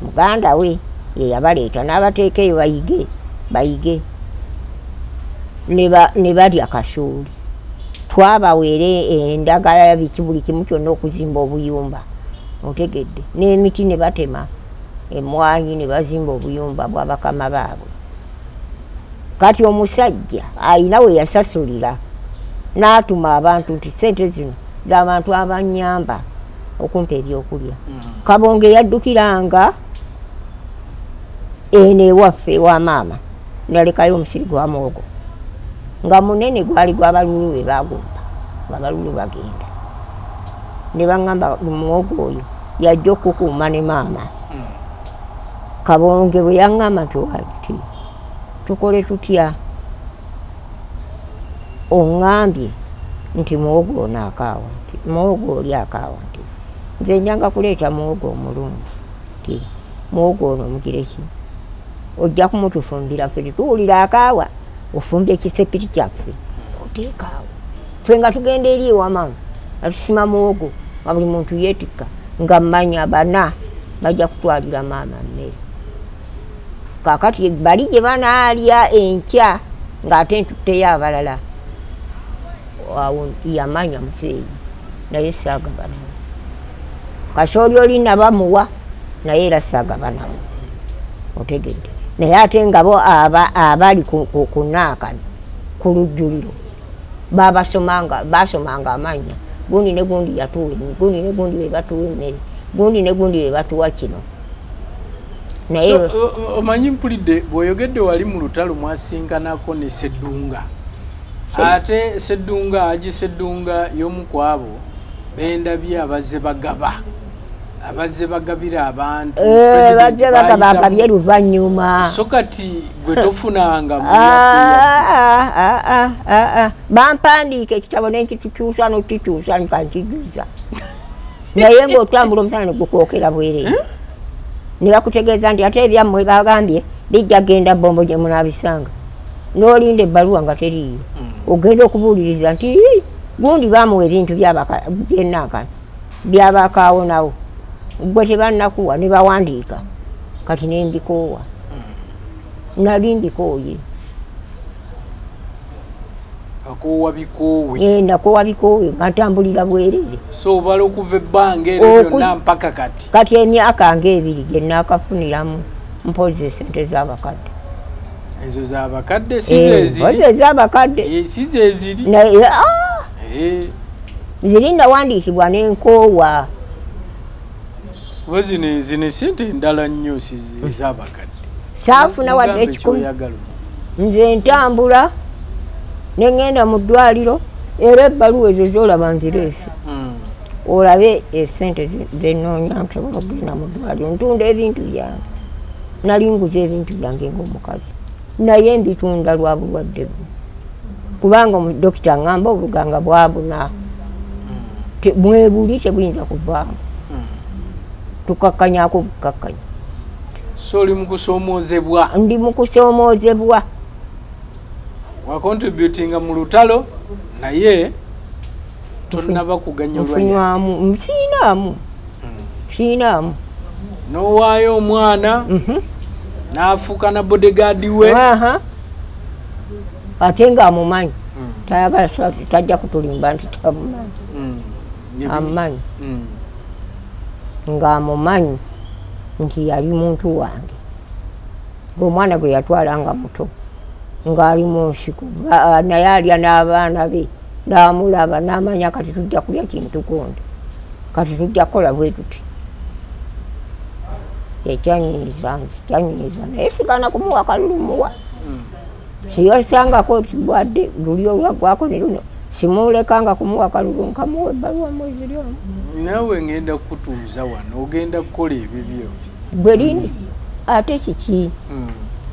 muganda we yeyabaleeta n'abateeka eyo bayige ne balya kasooli twabaweere endagala ya biki buli kimu kyonna okuzimba obuyumba otegedde n'emiti ne batema emmwanyi ne bazimba obuyumba bw'abakama baabwe kati omusajja ayina we yasasulira n'atuma abantu nti sente zino z'abantu abanyamba okumpa ebyokulya Kabonge yaddukiranga eno ewaffe ewa maama nalekayo omusiri gwa muwogo nga munene gwali gw'abalulu be bagumba ng'abalulu bagenda ne baŋŋamba muwogo oyo yajja okukuuma ne maama Kabonge bwe yaŋŋamba nti wati tukole tutya oŋŋambye nti muwogo ono akaawa nti muwogo oli akaawa nti nze njanga kuleeta muwogo omulungi nti muwogo ono omugireki ojja kumutufumbira ffe tetuwulira akaawa ofumba ekisepiti kyaffe oteekaawo ffe nga tugenda eri ewa maama atusima muwogo nga buli muntu yeetikka nga mmanya bana bajja kutwalira maama mmere kaakati bali gye banaalya enkya ng'ate ntutteyo abalala awo yamanya muzeeyi naye saagabanawo kasooli oli nabamuwa naye era saagabanawo otegedde naye ate nga bo abali ku naakano ku lujjuliro basomanga amanya gundi ne gundi yatuwa gundi ne gundi we batuwa emmere gundi ne gundi we batuwa kino naye omanyi mpulidde bw'oyogedde wali mu lutalo mwasinkanako ne Sseddunga ate Sseddunga Haji Sseddunga y'omu ku abo bendabye abazze bagabira abantu bajja bagabye luvannyuma so kati gwe tofunanga bampandiika ekitabo nenkitukyusa nokikyusa nkankijuza naye ng'otambula omusana negukwokera bwereere ne bakutegeeza nti ate ebyammwe bagambye bijja genda bombo gye munaabisanga n'olinda ebbaluwa nga teriiyo ogenda okubuuliriza nti gundi bamuwa ebintu byennankana byabakaawo nawo gwe tebannakuwa ne bawandiika kati nembikoowa nali mbikooye nakoowa bikoowe nga ntambulira bwereere so obala okuva ebbanga eryo lyonna mpaka kati emyaka ng'ebiri gye naakafuniramu mpozi esente z'abakadde ezo z'abakadde si zeeziri ez'abakadde si zeeziri zirinda wandiikibwa n'enkoowa. Oba zino sente endala nnyo ez'abakadde. Saafuna wadde ekikumi. Nze ntambula ne ŋŋenda mu ddwaliro era ebbaluwa ezo z'olaba nzireese. Olabe esente zenoonya nsobola okugenda mu ddwaliro ntunda ebintu byange. Nali nguza ebintu byange ng'omukazi. Naye mbitunda lwa bulwadde bwe. Kubanga dokita ngamba obuganga bwabuna. Mwebuli tebuyinza kuvaamu. Tukakkanyako bukakkanya. So oli mu kusoomoozebwa? Ndi mu kusoomoozebwa. Wakontributinga mu lutalo naye tonnaba kuganyulwa. Siinaamu. N'owaayo omwana n'afuuka na bodyguard we. Ate ng'amumanyi. Tayagala tajja kutulimba nti tamumanyi. Amumanyi. Ng'amumanyi nti yali muntu wange. Omwana gwe yatwala nga muto ng'ali mu nsiko naye alya n'abaana be n'amulaba n'amanya kati tujja kulya kintu kundi kati tujja kukola bwe tuti. Ekyanyiza naye sigana kumuwa kalulu muwa. Siyosangako kibwadde luli olwaggwako ne luno simulekanga kumuwa kalulu nkamuwa ebbaluwa mwezi lyomu. Naawe ngenda kutuuza wano ogenda kukola ebibyo. Gwe lini ate kiki?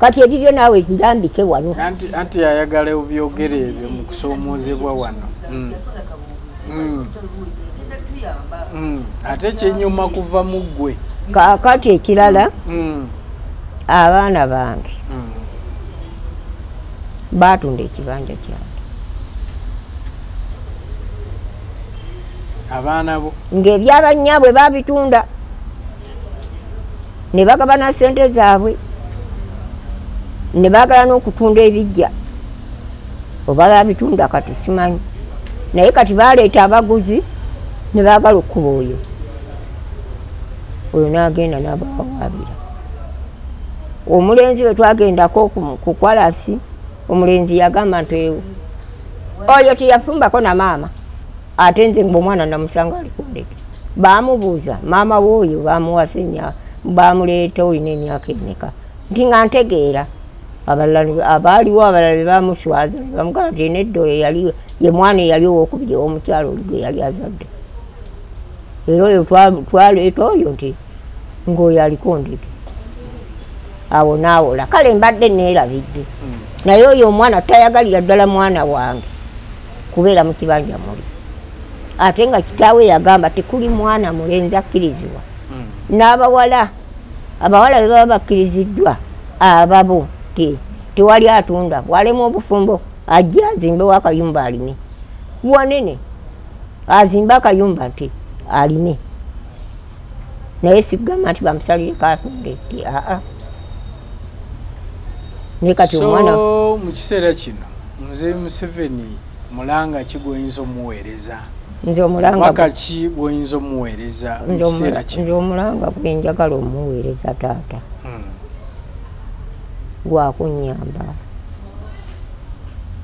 Kati ebibyo naawe kirambike wano. Anti ayagala obyogere ebyo mu kusoomoozebwa wano. Ate kyenyuma kuva mu ggwe. Kaakati ekirala abaana bange baatunda ekibanja kyange. Abaana bo? Ng'ebyabannyabwe baabitunda ne bagaba na ssente zaabwe ne baagala n'okutunda ebijja oba baabitunda kati simanyi naye kati baaleeta abaguzi ne baagala okkuba oyo n'agenda n'abawawaabira. Omulenzi we twagendako ku kwalasi omulenzi yagamba nti oyo teyafumbako na maama ate nze ng'omwana namusanga ali ku ndege. Baamubuuza maama w'oyo baamuwasa baamuleeta olina emyaka emeka nti nga ntegeera. Abaaliwo abalala baamuswaza bamugamba nti nedda oyo ye mwana eyali owokubiri ow'omukyalo oli gwe yali azadde. Era oyo twaleeta oyo nti ng'oyo aliko ndege. Awo n'awola kale mbadde neerabidde naye oyo omwana tayagalira ddala mwana wange kubeera mu kibanja muli. Ate nga kitaawe yagamba tekuli mwana mulenzi akkirizibwa. N'abawala abawala be baba bakkiriziddwa ababo tewali atunda bw'alema obufumbo ajja azimbewo akayumba alime wanene azimbe akayumba nti alime naye sigamba nti bamusalireko atunde nti aa. So mu kiseera kino Mzee Museveni mulanga ki gwoyinza omuweereza? Nze omulanga waka ki gwoyinza omuweereza mu kiseera kino? Nze omulanga gwe njagala omuweereza taata gwakunnyamba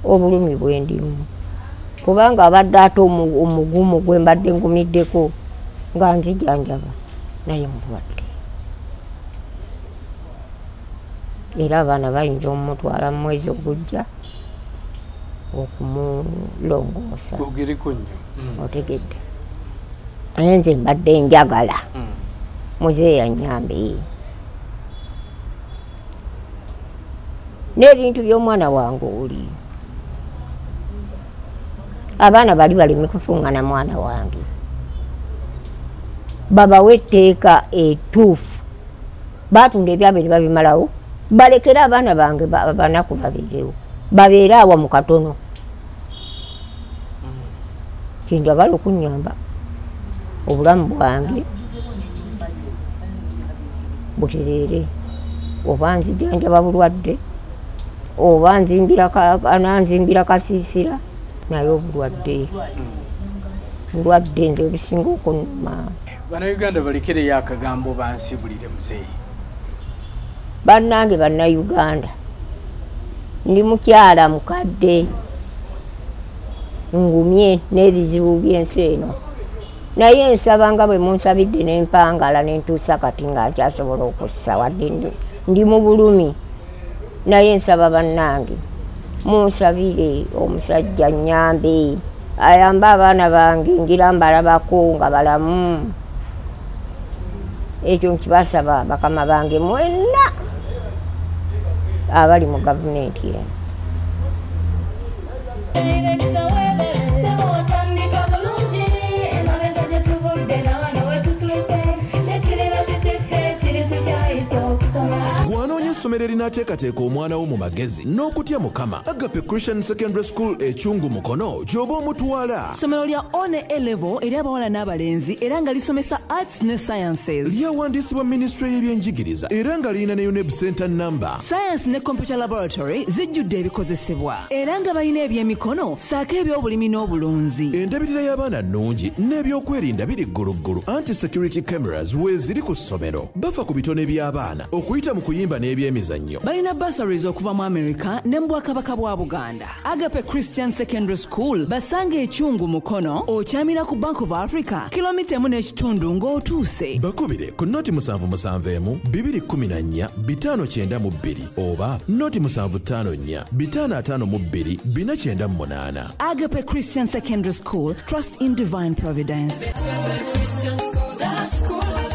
obulumi bwe ndimu kubanga abadde ate omugumu gwe mbadde ngumiddeko nga nzijanjaba naye mulwadde. Era abaana bayinza omutwala mu mwezi ogujja okumulongoosa. Ogereko nnyo. Otegedde. Naye nze mbadde njagala muzeeyi annyambe. N'ebintu by'omwana wange oli. Abaana bali baleme kufuŋŋana mwana wange. Babawe etteeka ettuufu. Baatunda ebyabwe ne babimalawo. Balekere abaana bange banaku babeerewo. Babeere awo mu katono. Kinjagala okunnyamba obulamu bwange butereere. Oba nzijanjaba bulwadde oba ananzimbira kasiisira naye obulwadde nze obusinga okunnuma. Bannayuganda balekereyo akagambo bansibulire muzeeyi. Bannange Bannayuganda ndi mukyala mukadde ngumye n'ebizibu by'ensi eno naye nsaba nga bwe munsabidde n'empangala n'entuusa kati nga nkyasobola okussa wadde ndi mu bulumi naye nsaba bannange munsabire omusajja nnyambe ayamba abaana bange ngira mbalabako nga balamu ekyo nkibasaba bakama bange mwenna abali mu gavumenti eno. Bw'anoonya essomero erinaateekateeka omwana wo mu magezi n'okutya Mukama, Agape Christian Secondary School Ekyungu Mukono gy'oba omutwala. Ssomero lya one A-level eri abawala n'abalenzi era nga lisomesa arts ne sciences. Lyawandiisibwa Ministry y'ebyenjigiriza era nga lirina ne UNEB Center number. Science ne computer laboratory zijjudde ebikozesebwa era nga balina ebyemikono saako eby'obulimi n'obulunzi. Endabirira y'abaana nnungi n'ebyokwerinda biri gguluggulu. Anti-security cameras weeziri ku ssomero. Bafa ku bitone by'abaana okuyita mu kuyimba n'ebyemizannyo. Balina bursaries okuva mu America ne mu Bwakabaka bwa Buganda. Agape Christian Secondary School basanga Ekyungu Mukono okyamira ku Bank of Africa kilomita 1.5 ng'otuuse. Bakubire ku noti 771 214 592 oba noti 754 552 498. Agape Christian Secondary School, trust in divine providence. Agape Christian School, the school.